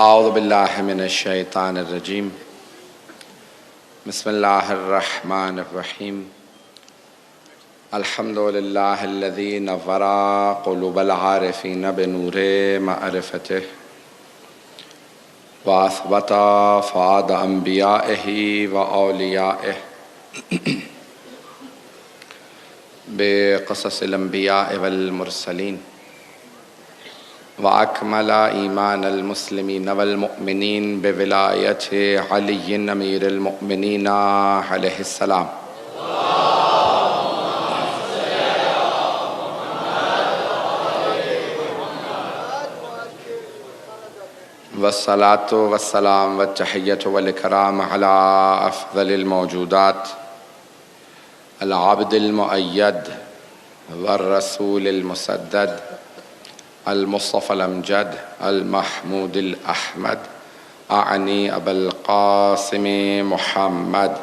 اعوذ باللہ من الشیطان الرجیم بسم اللہ الرحمن الرحیم الحمد للہ الذی نور قلوب العارفین بنور معرفتہ واثبت فؤاد انبیائہ واولیائہ بقصص الانبیاء والمرسلین وأكمل إيمان المسلمين والمؤمنين بولاية علي أمير المؤمنين عليه السلام والصلاة والسلام والتحية والإكرام على أفضل الموجودات العبد المؤيد والرسول المسدد المصطفى الأمجد المحمود الأحمد أعني أبا القاسم محمد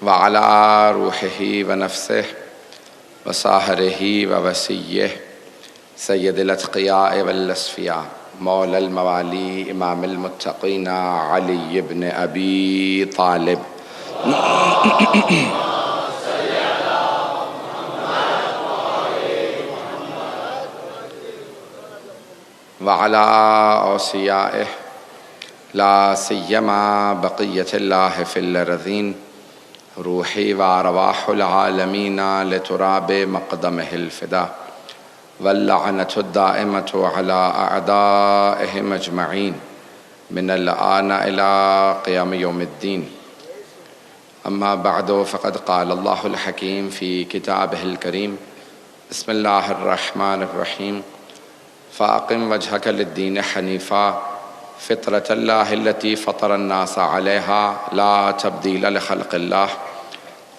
وعلى روحه ونفسه وصاهره ووسيه سيد الأتقياء والأصفياء مولا الموالي امام المتقين علي بن ابي طالب وعلى اوصيائه لا سيما بقية الله في الأرضين روحي وارواح العالمين لتراب مقدمه الفدا واللعنة الدائمة على أعدائهم أجمعين من الآن إلى قيام يوم الدين أما بعد فقد قال الله الحكيم في كتابه الكريم بسم الله الرحمن الرحيم فأقم وجهك للدين حنيفا فطرة الله التي فطر الناس عليها لا تبديل لخلق الله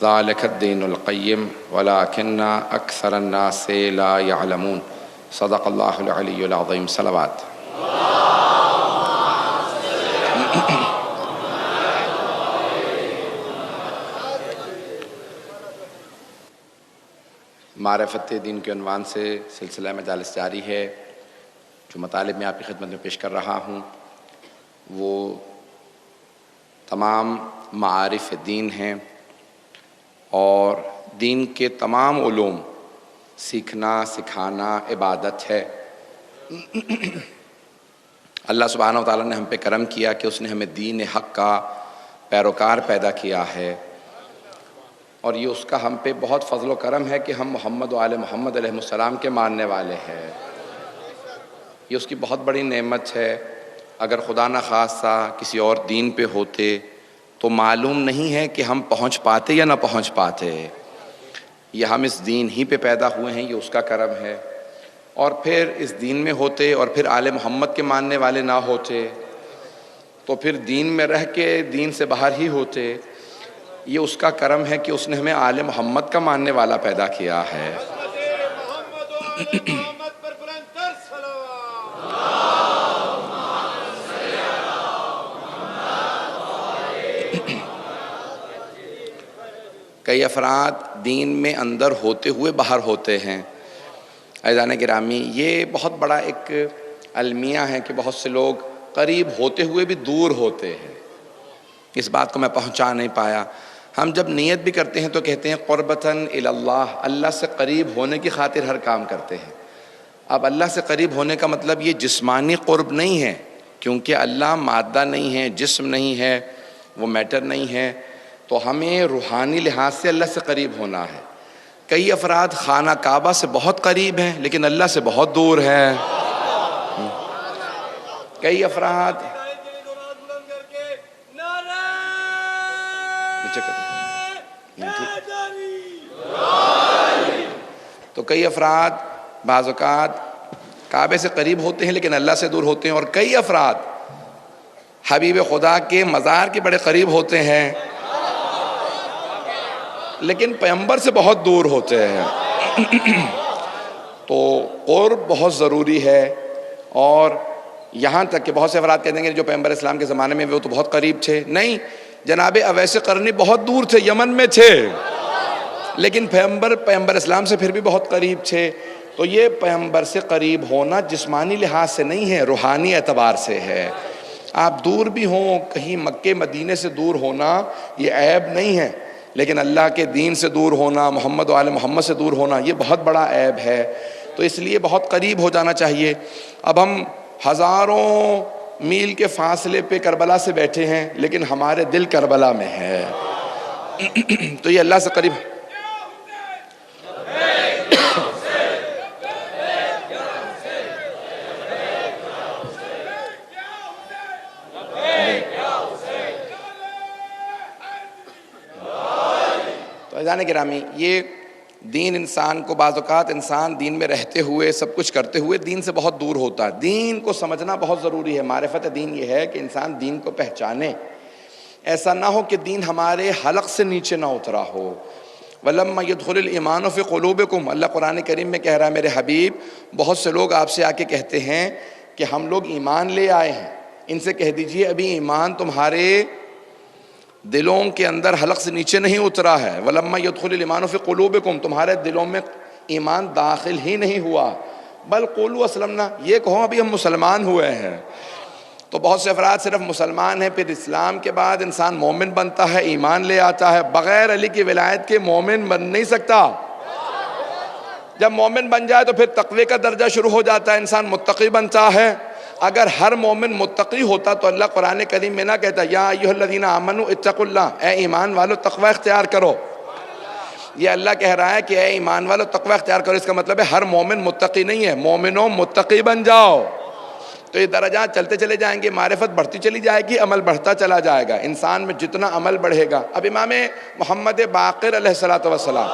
ذلك الدين القيم ولكن أكثر الناس لا يعلمون صدق الله العلي العظيم صلوات معرفت دین کے عنوان سے سلسلہ مجالس جاری ہے. جو مطالب میں آپ کی خدمت میں پیش کر رہا ہوں وہ تمام معارف دین ہیں اور دین کے تمام علوم سیکھنا سکھانا عبادت ہے. اللہ سبحانہ و تعالیٰ نے ہم پہ کرم کیا کہ اس نے ہمیں دین حق کا پیروکار پیدا کیا ہے اور یہ اس کا ہم پہ بہت فضل و کرم ہے کہ ہم محمد و آل محمد علیہ السلام کے ماننے والے ہیں. یہ اس کی بہت بڑی نعمت ہے. اگر خدا نہ خواستہ کسی اور دین پہ ہوتے تو معلوم نہیں ہے کہ ہم پہنچ پاتے یا نہ پہنچ پاتے. یہ ہم اس دین ہی پہ پیدا ہوئے ہیں، یہ اس کا کرم ہے. اور پھر اس دین میں ہوتے اور پھر آل محمد کے ماننے والے نہ ہوتے تو پھر دین میں رہ کے دین سے باہر ہی ہوتے. یہ اس کا کرم ہے کہ اس نے ہمیں آل محمد کا ماننے والا پیدا کیا ہے. کئی افراد دین میں اندر ہوتے ہوئے باہر ہوتے ہیں. عزیزان گرامی، یہ بہت بڑا ایک المیہ ہے کہ بہت سے لوگ قریب ہوتے ہوئے بھی دور ہوتے ہیں. اس بات کو میں پہنچا نہیں پایا. ہم جب نیت بھی کرتے ہیں تو کہتے ہیں قربتاً الی اللہ، اللہ سے قریب ہونے کی خاطر ہر کام کرتے ہیں. اب اللہ سے قریب ہونے کا مطلب یہ جسمانی قرب نہیں ہے، کیونکہ اللہ مادہ نہیں ہے، جسم نہیں ہے، وہ میٹر نہیں ہے. تو ہمیں روحانی لحاظ سے اللہ سے قریب ہونا ہے. کئی افراد خانہ کعبہ سے بہت قریب ہیں لیکن اللہ سے بہت دور ہیں. کئی افراد تو کئی افراد بعض اوقات کعبے سے قریب ہوتے ہیں لیکن اللہ سے دور ہوتے ہیں. اور کئی افراد حبیب خدا کے مزار کے بڑے قریب ہوتے ہیں لیکن پیغمبر سے بہت دور ہوتے ہیں. تو قرب بہت ضروری ہے. اور یہاں تک کہ بہت سے افراد کہتے ہیں کہ جو پیغمبر اسلام کے زمانے میں وہ تو بہت قریب تھے. نہیں، جناب اویس قرنی بہت دور تھے، یمن میں تھے. لیکن پیغمبر اسلام سے پھر بھی بہت قریب تھے. تو یہ پیغمبر سے قریب ہونا جسمانی لحاظ سے نہیں ہے، روحانی اعتبار سے ہے. آپ دور بھی ہوں، کہیں مکے مدینے سے دور ہونا یہ عیب نہیں ہے، لیکن اللہ کے دین سے دور ہونا، محمد و آل محمد سے دور ہونا یہ بہت بڑا عیب ہے. تو اس لیے بہت قریب ہو جانا چاہیے. اب ہم ہزاروں میل کے فاصلے پہ کربلا سے بیٹھے ہیں، لیکن ہمارے دل کربلا میں ہے. تو یہ اللہ سے قریب. تو عزیزان گرامی، یہ دین انسان کو بعض اوقات انسان دین میں رہتے ہوئے سب کچھ کرتے ہوئے دین سے بہت دور ہوتا ہے. دین کو سمجھنا بہت ضروری ہے. معرفت دین یہ ہے کہ انسان دین کو پہچانے. ایسا نہ ہو کہ دین ہمارے حلق سے نیچے نہ اترا ہو. وَلَمَّا يَدْخُلِ الْإِيمَانُ فِي قُلُوبِكُمْ، اللہ قرآن کریم میں کہہ رہا ہے میرے حبیب، بہت سے لوگ آپ سے آ کے کہتے ہیں کہ ہم لوگ ایمان لے آئے ہیں. ان سے کہہ دیجئے ابھی ایمان تمہارے دلوں کے اندر حلق سے نیچے نہیں اترا ہے. وَلَمَّا يَدْخُلِ الْإِيمَانُ فِي قُلُوبِكُمْ، تمہارے دلوں میں ایمان داخل ہی نہیں ہوا. بل قولوا اسلمنا، یہ کہو ابھی ہم مسلمان ہوئے ہیں. تو بہت سے افراد صرف مسلمان ہیں، پھر اسلام کے بعد انسان مومن بنتا ہے، ایمان لے آتا ہے. بغیر علی کی ولایت کے مومن بن نہیں سکتا. جب مومن بن جائے تو پھر تقوی کا درجہ شروع ہو جاتا ہے، انسان متقی بنتا ہے. اگر ہر مومن متقی ہوتا تو اللہ قرآن کریم میں نہ کہتا یا ایھا الذین آمنوا اتقوا اللہ، اے ایمان والو تقوی اختیار کرو. یہ اللہ کہہ رہا ہے کہ اے ایمان والو تقوی اختیار کرو. اس کا مطلب ہے ہر مومن متقی نہیں ہے. مومنوں متقی بن جاؤ. تو یہ درجات چلتے چلے جائیں گے، معرفت بڑھتی چلی جائے گی، عمل بڑھتا چلا جائے گا. انسان میں جتنا عمل بڑھے گا. اب امام محمد باقر علیہ السلام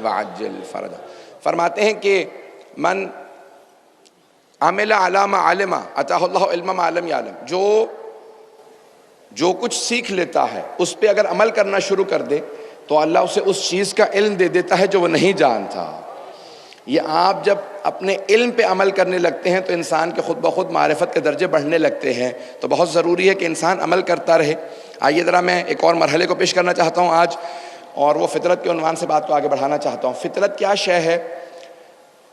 وعجل فرجہ فرماتے ہیں کہ من عمل علی ما علم اتاہ اللہ علم ما لم یعلم، جو کچھ سیکھ لیتا ہے اس پہ اگر عمل کرنا شروع کر دے تو اللہ اسے اس چیز کا علم دے دیتا ہے جو وہ نہیں جانتا. یہ آپ جب اپنے علم پہ عمل کرنے لگتے ہیں تو انسان کے خود بخود معرفت کے درجے بڑھنے لگتے ہیں. تو بہت ضروری ہے کہ انسان عمل کرتا رہے. آئیے ذرا میں ایک اور مرحلے کو پیش کرنا چاہتا ہوں آج، اور وہ فطرت کے عنوان سے بات کو آگے بڑھانا چاہتا ہوں. فطرت کیا شے ہے؟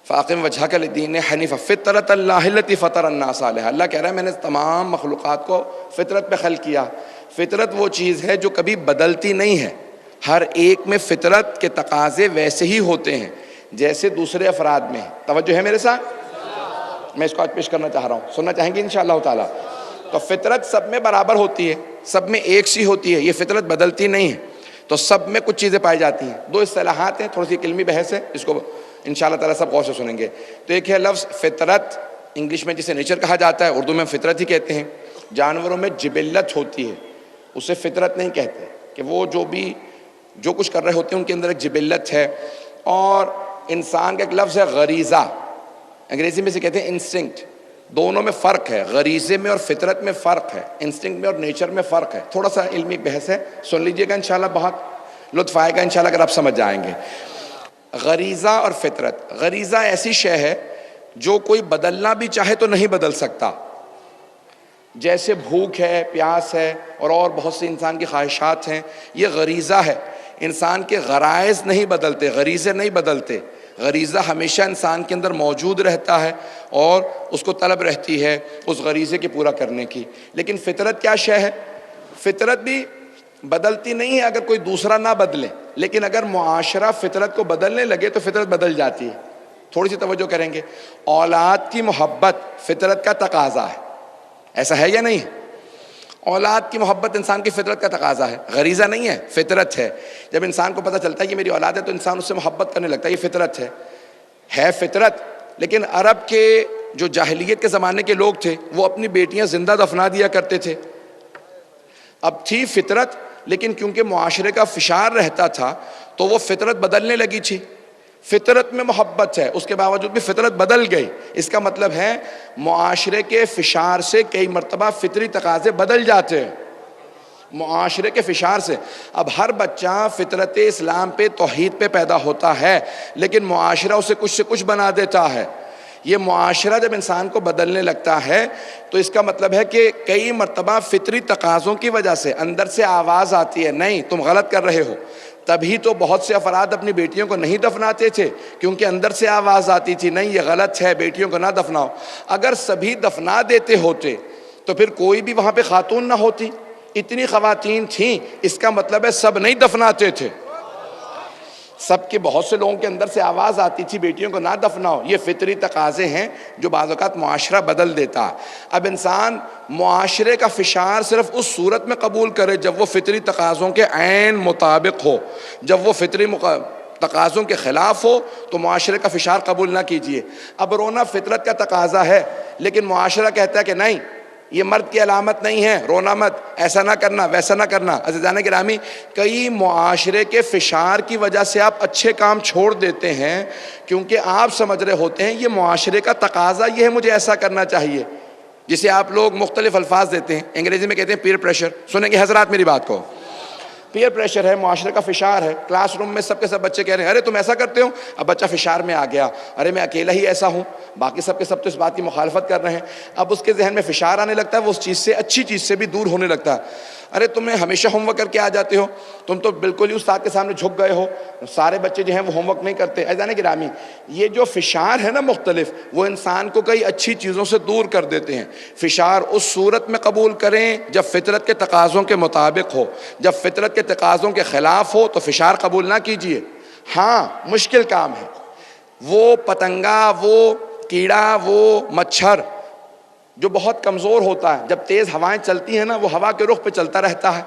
فاقم وجہک للدین حنیفا فطرت اللہ التی فطر الناس علیہا. اللہ کہہ رہا ہے میں نے تمام مخلوقات کو فطرت پہ خلق کیا. فطرت وہ چیز ہے جو کبھی بدلتی نہیں ہے. ہر ایک میں فطرت کے تقاضے ویسے ہی ہوتے ہیں جیسے دوسرے افراد میں. توجہ ہے میرے ساتھ؟ میں اس کو آج پیش کرنا چاہ رہا ہوں، سننا چاہیں گے انشاءاللہ تعالی. تو فطرت سب میں برابر ہوتی ہے، سب میں ایک سی ہوتی ہے. یہ فطرت بدلتی نہیں ہے. تو سب میں کچھ چیزیں پائی جاتی ہیں. دو اصطلاحات ہیں، تھوڑی سی علمی بحث ہے، اس کو انشاءاللہ تعالی سب غور سے سنیں گے. تو ایک ہے لفظ فطرت، انگلش میں جسے نیچر کہا جاتا ہے، اردو میں فطرت ہی کہتے ہیں. جانوروں میں جبلت ہوتی ہے، اسے فطرت نہیں کہتے، کہ وہ جو کچھ کر رہے ہوتے ہیں ان کے اندر ایک جبلت ہے. اور انسان کا ایک لفظ ہے غریزہ، انگریزی میں سے کہتے ہیں انسٹنکٹ. دونوں میں فرق ہے، غریزے میں اور فطرت میں فرق ہے، انسٹنکٹ میں اور نیچر میں فرق ہے. تھوڑا سا علمی بحث ہے، سن لیجئے گا انشاءاللہ، بہت لطف آئے گا انشاءاللہ اگر آپ سمجھ جائیں گے. غریزہ اور فطرت. غریزہ ایسی شے ہے جو کوئی بدلنا بھی چاہے تو نہیں بدل سکتا. جیسے بھوک ہے، پیاس ہے، اور بہت سی انسان کی خواہشات ہیں، یہ غریزہ ہے. انسان کے غرائز نہیں بدلتے، غریزے نہیں بدلتے. غریزہ ہمیشہ انسان کے اندر موجود رہتا ہے اور اس کو طلب رہتی ہے اس غریزے کے پورا کرنے کی. لیکن فطرت کیا شے ہے؟ فطرت بھی بدلتی نہیں ہے اگر کوئی دوسرا نہ بدلے، لیکن اگر معاشرہ فطرت کو بدلنے لگے تو فطرت بدل جاتی ہے. تھوڑی سی توجہ کریں گے. اولاد کی محبت فطرت کا تقاضا ہے، ایسا ہے یا نہیں؟ اولاد کی محبت انسان کی فطرت کا تقاضا ہے، غریزہ نہیں ہے، فطرت ہے. جب انسان کو پتہ چلتا ہے کہ میری اولاد ہے تو انسان اس سے محبت کرنے لگتا ہے، یہ فطرت ہے فطرت. لیکن عرب کے جو جاہلیت کے زمانے کے لوگ تھے وہ اپنی بیٹیاں زندہ دفنا دیا کرتے تھے. اب تھی فطرت، لیکن کیونکہ معاشرے کا فشار رہتا تھا تو وہ فطرت بدلنے لگی تھی. فطرت میں محبت ہے، اس کے باوجود بھی فطرت بدل گئی. اس کا مطلب ہے معاشرے کے فشار سے کئی مرتبہ فطری تقاضے بدل جاتے ہیں، معاشرے کے فشار سے. اب ہر بچہ فطرت اسلام پہ توحید پہ پیدا ہوتا ہے، لیکن معاشرہ اسے کچھ سے کچھ بنا دیتا ہے. یہ معاشرہ جب انسان کو بدلنے لگتا ہے تو اس کا مطلب ہے کہ کئی مرتبہ فطری تقاضوں کی وجہ سے اندر سے آواز آتی ہے نہیں تم غلط کر رہے ہو. تبھی تو بہت سے افراد اپنی بیٹیوں کو نہیں دفناتے تھے کیونکہ اندر سے آواز آتی تھی نہیں یہ غلط ہے, بیٹیوں کو نہ دفناؤ. اگر سبھی دفنا دیتے ہوتے تو پھر کوئی بھی وہاں پہ خاتون نہ ہوتی. اتنی خواتین تھیں, اس کا مطلب ہے سب نہیں دفناتے تھے. سب کے بہت سے لوگوں کے اندر سے آواز آتی تھی بیٹیوں کو نہ دفناؤ. یہ فطری تقاضے ہیں جو بعض اوقات معاشرہ بدل دیتا. اب انسان معاشرے کا فشار صرف اس صورت میں قبول کرے جب وہ فطری تقاضوں کے عین مطابق ہو. جب وہ فطری تقاضوں کے خلاف ہو تو معاشرے کا فشار قبول نہ کیجیے. اب رونا فطرت کا تقاضا ہے لیکن معاشرہ کہتا ہے کہ نہیں یہ مرد کی علامت نہیں ہے, رونا مت, ایسا نہ کرنا ویسا نہ کرنا. عزیزان گرامی, کئی معاشرے کے فشار کی وجہ سے آپ اچھے کام چھوڑ دیتے ہیں کیونکہ آپ سمجھ رہے ہوتے ہیں یہ معاشرے کا تقاضا یہ ہے مجھے ایسا کرنا چاہیے. جسے آپ لوگ مختلف الفاظ دیتے ہیں, انگریزی میں کہتے ہیں پیئر پریشر. سنیں گے حضرات میری بات کو, پیئر پریشر ہے, معاشرے کا فشار ہے. کلاس روم میں سب کے سب بچے کہہ رہے ہیں ارے تم ایسا کرتے ہو, اب بچہ فشار میں آ گیا, ارے میں اکیلا ہی ایسا ہوں, باقی سب کے سب تو اس بات کی مخالفت کر رہے ہیں. اب اس کے ذہن میں فشار آنے لگتا ہے, وہ اس چیز سے اچھی چیز سے بھی دور ہونے لگتا ہے. ارے تمہیں ہمیشہ ہوم ورک کر کے آ جاتے ہو, تم تو بالکل ہی استاد کے سامنے جھک گئے ہو, سارے بچے جو ہیں وہ ہوم ورک نہیں کرتے. عزیزان گرامی, یہ جو فشار ہے نا مختلف, وہ انسان کو کئی اچھی چیزوں سے دور کر دیتے ہیں. فشار اس صورت میں قبول کریں جب فطرت کے تقاضوں کے مطابق ہو. جب فطرت کے تقاضوں کے خلاف ہو تو فشار قبول نہ کیجیے. ہاں مشکل کام ہے, وہ پتنگا, وہ کیڑا, وہ مچھر جو بہت کمزور ہوتا ہے, جب تیز ہوائیں چلتی ہیں نا وہ ہوا کے رخ پہ چلتا رہتا ہے,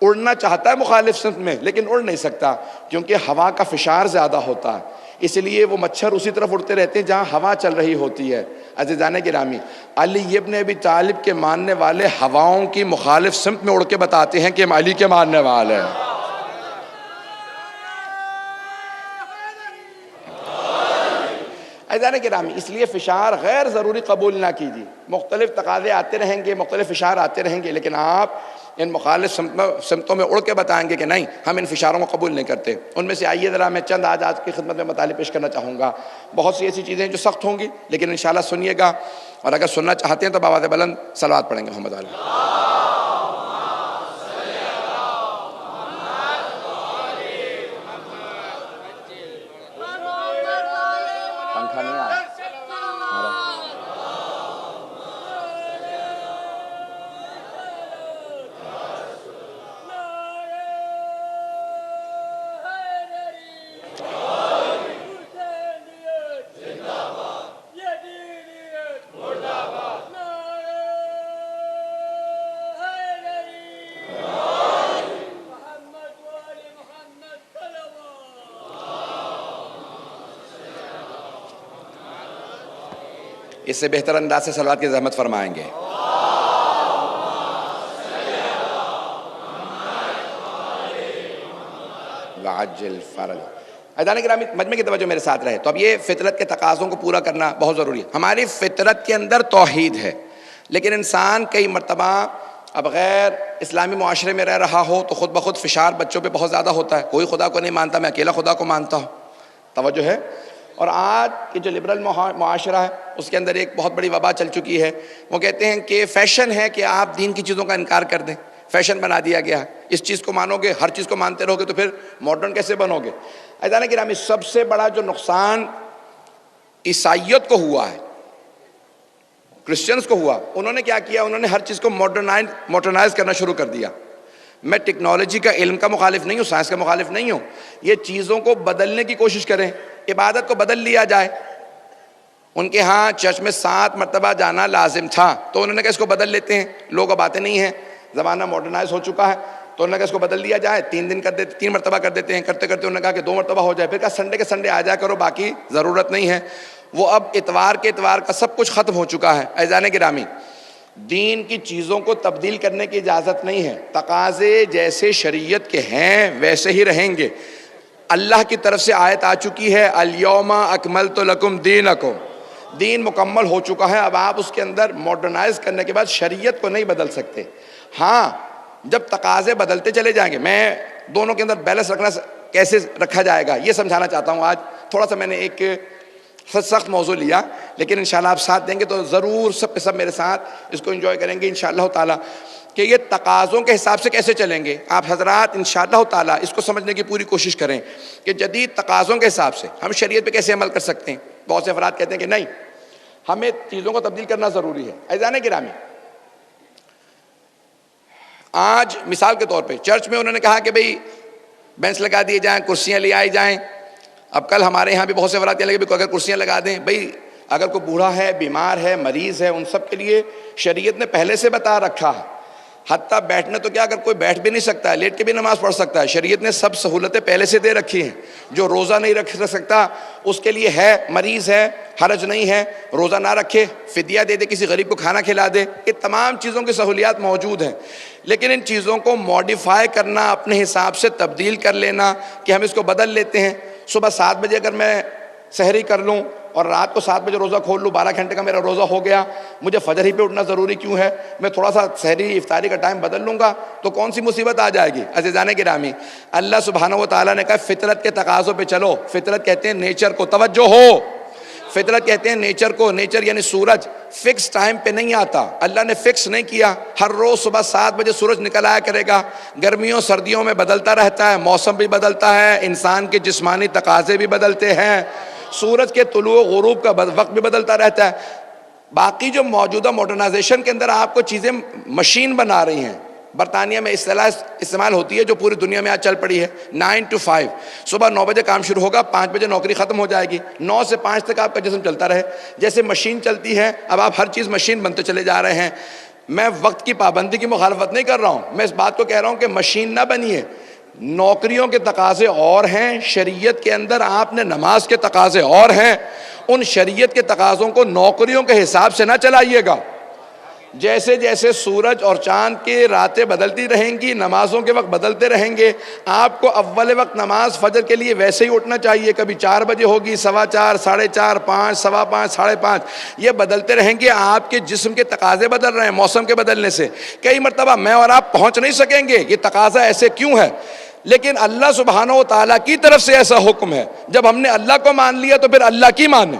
اڑنا چاہتا ہے مخالف سمت میں لیکن اڑ نہیں سکتا کیونکہ ہوا کا فشار زیادہ ہوتا ہے. اس لیے وہ مچھر اسی طرف اڑتے رہتے ہیں جہاں ہوا چل رہی ہوتی ہے. عزیزان گرامی, علی ابن ابی طالب کے ماننے والے ہواؤں کی مخالف سمت میں اڑ کے بتاتے ہیں کہ ہم علی کے ماننے والے ہیں. عزیزان گرامی, اس لیے فشار غیر ضروری قبول نہ کیجیے. مختلف تقاضے آتے رہیں گے, مختلف فشار آتے رہیں گے, لیکن آپ ان مخالف سمتوں میں اڑ کے بتائیں گے کہ نہیں ہم ان فشاروں کو قبول نہیں کرتے. ان میں سے آئیے ذرا میں چند آج کی خدمت میں مطالب پیش کرنا چاہوں گا. بہت سی ایسی چیزیں جو سخت ہوں گی لیکن انشاءاللہ سنیے گا, اور اگر سننا چاہتے ہیں تو بآواز بلند صلوات پڑھیں گے محمد علیہ. پنکھا نہیں آیا. اس سے بہتر انداز سے صلوات کی زحمت فرمائیں گے. وعجل فرج. عزیزان گرامی, مجمع کی توجہ میرے ساتھ رہے. تو اب یہ فطرت کے تقاضوں کو پورا کرنا بہت ضروری ہے. ہماری فطرت کے اندر توحید ہے لیکن انسان کئی مرتبہ اب غیر اسلامی معاشرے میں رہ رہا ہو تو خود بخود فشار بچوں پہ بہت زیادہ ہوتا ہے. کوئی خدا کو نہیں مانتا, میں اکیلا خدا کو مانتا ہوں. توجہ ہے. اور آج یہ جو لبرل معاشرہ ہے اس کے اندر ایک بہت بڑی وبا چل چکی ہے. وہ کہتے ہیں کہ فیشن ہے کہ آپ دین کی چیزوں کا انکار کر دیں, فیشن بنا دیا گیا ہے. اس چیز کو مانو گے, ہر چیز کو مانتے رہو گے تو پھر ماڈرن کیسے بنو گے. عزیزان گرامی, سب سے بڑا جو نقصان عیسائیت کو ہوا ہے, کرسچنز کو ہوا, انہوں نے کیا کیا, انہوں نے ہر چیز کو ماڈرنائز کرنا شروع کر دیا. میں ٹیکنالوجی کا علم کا مخالف نہیں ہوں, سائنس کا مخالف نہیں ہوں. یہ چیزوں کو بدلنے کی کوشش کریں. عبادت کو بدل لیا جائے. ان کے ہاں چرچ میں 7 مرتبہ جانا لازم تھا تو انہوں نے کہا اس کو بدل لیتے ہیں, لوگ اب آتے نہیں ہیں, زمانہ ماڈرنائز ہو چکا ہے, تو انہوں نے کہا اس کو بدل دیا جائے, 3 دن کر دیتے, 3 مرتبہ کر دیتے ہیں. کرتے کرتے انہوں نے کہا کہ 2 مرتبہ ہو جائے. پھر کہا سنڈے کے سنڈے آ جایا کرو, باقی ضرورت نہیں ہے. وہ اب اتوار کے اتوار کا سب کچھ ختم ہو چکا ہے. عزیزان گرامی, دین کی چیزوں کو تبدیل کرنے کی اجازت نہیں ہے. تقاضے جیسے شریعت کے ہیں ویسے ہی رہیں گے. اللہ کی طرف سے آیت آ چکی ہے, الیوم اکملت لکم دینکم, دین مکمل ہو چکا ہے. اب آپ اس کے اندر ماڈرنائز کرنے کے بعد شریعت کو نہیں بدل سکتے. ہاں جب تقاضے بدلتے چلے جائیں گے, میں دونوں کے اندر بیلنس رکھنا کیسے رکھا جائے گا یہ سمجھانا چاہتا ہوں. آج تھوڑا سا میں نے ایک سخت موضوع لیا، لیکن انشاءاللہ آپ ساتھ دیں گے تو ضرور سب کے سب میرے ساتھ اس کو انجوائے کریں گے انشاءاللہ تعالیٰ، کہ یہ تقاضوں کے حساب سے کیسے چلیں گے۔ آپ حضرات انشاءاللہ تعالیٰ اس کو سمجھنے کی پوری کوشش کریں کہ جدید تقاضوں کے حساب سے ہم شریعت پہ کیسے عمل کر سکتے ہیں۔ بہت سے افراد کہتے ہیں کہ نہیں، ہمیں چیزوں کو تبدیل کرنا ضروری ہے۔ عزیزان گرامی، آج مثال کے طور پہ چرچ میں انہوں نے کہا کہ بھئی بینچ لگا دیے جائیں، کرسیاں لے آئی جائیں۔ اب کل ہمارے یہاں بھی بہت سے افراد کہنے لگے اگر کرسیاں لگا دیں، بھئی اگر کوئی بوڑھا ہے، بیمار ہے، مریض ہے، ان سب کے لیے شریعت نے پہلے سے بتا رکھا ہے، حتیٰ بیٹھنے تو کیا، اگر کوئی بیٹھ بھی نہیں سکتا ہے، لیٹ کے بھی نماز پڑھ سکتا ہے، شریعت نے سب سہولتیں پہلے سے دے رکھی ہیں۔ جو روزہ نہیں رکھ سکتا اس کے لیے ہے، مریض ہے، حرج نہیں ہے، روزہ نہ رکھے، فدیہ دے دے، کسی غریب کو کھانا کھلا دے، یہ تمام چیزوں کی سہولیات موجود ہیں۔ لیکن ان چیزوں کو موڈیفائی کرنا، اپنے حساب سے تبدیل کر لینا کہ ہم اس کو بدل لیتے ہیں۔ صبح 7 بجے اگر میں سحری کر لوں اور رات کو 7 بجے روزہ کھول لوں، 12 گھنٹے کا میرا روزہ ہو گیا، مجھے فجر ہی پہ اٹھنا ضروری کیوں ہے؟ میں تھوڑا سا سحری افطاری کا ٹائم بدل لوں گا تو کون سی مصیبت آ جائے گی؟ عزیزان گرامی، اللہ سبحانہ و تعالیٰ نے کہا فطرت کے تقاضوں پہ چلو۔ فطرت کہتے ہیں نیچر کو، توجہ ہو، فطرت کہتے ہیں نیچر کو۔ نیچر یعنی سورج فکس ٹائم پہ نہیں آتا، اللہ نے فکس نہیں کیا۔ ہر روز صبح 7 بجے سورج نکل آیا کرے گا، گرمیوں سردیوں میں بدلتا رہتا ہے، موسم بھی بدلتا ہے، انسان کے جسمانی تقاضے بھی بدلتے ہیں، سورج کے طلوع و غروب کا وقت بھی بدلتا رہتا ہے۔ باقی جو موجودہ ماڈرنائزیشن کے اندر آپ کو چیزیں مشین بنا رہی ہیں، برطانیہ میں اصطلاح استعمال ہوتی ہے جو پوری دنیا میں آج چل پڑی ہے، 9 to 5۔ صبح 9 بجے کام شروع ہوگا، 5 بجے نوکری ختم ہو جائے گی، 9 سے 5 تک آپ کا جسم چلتا رہے۔ جیسے مشین چلتی ہے، اب آپ ہر چیز مشین بنتے چلے جا رہے ہیں۔ میں وقت کی پابندی کی مخالفت نہیں کر رہا ہوں، میں اس بات کو کہہ رہا ہوں کہ مشین نہ بنیے۔ نوکریوں کے تقاضے اور ہیں، شریعت کے اندر آپ نے نماز کے تقاضے اور ہیں، ان شریعت کے تقاضوں کو نوکریوں کے حساب سے نہ چلائیے گا۔ جیسے جیسے سورج اور چاند کی راتیں بدلتی رہیں گی، نمازوں کے وقت بدلتے رہیں گے، آپ کو اول وقت نماز فجر کے لیے ویسے ہی اٹھنا چاہیے۔ کبھی 4 بجے ہوگی، 4:15، 4:30، 5، 5:15، 5:30، یہ بدلتے رہیں گے۔ آپ کے جسم کے تقاضے بدل رہے ہیں موسم کے بدلنے سے۔ کئی مرتبہ میں اور آپ پہنچ نہیں سکیں گے، یہ تقاضا ایسے کیوں ہے؟ لیکن اللہ سبحانہ و تعالیٰ کی طرف سے ایسا حکم ہے۔ جب ہم نے اللہ کو مان لیا تو پھر اللہ کی مانیں،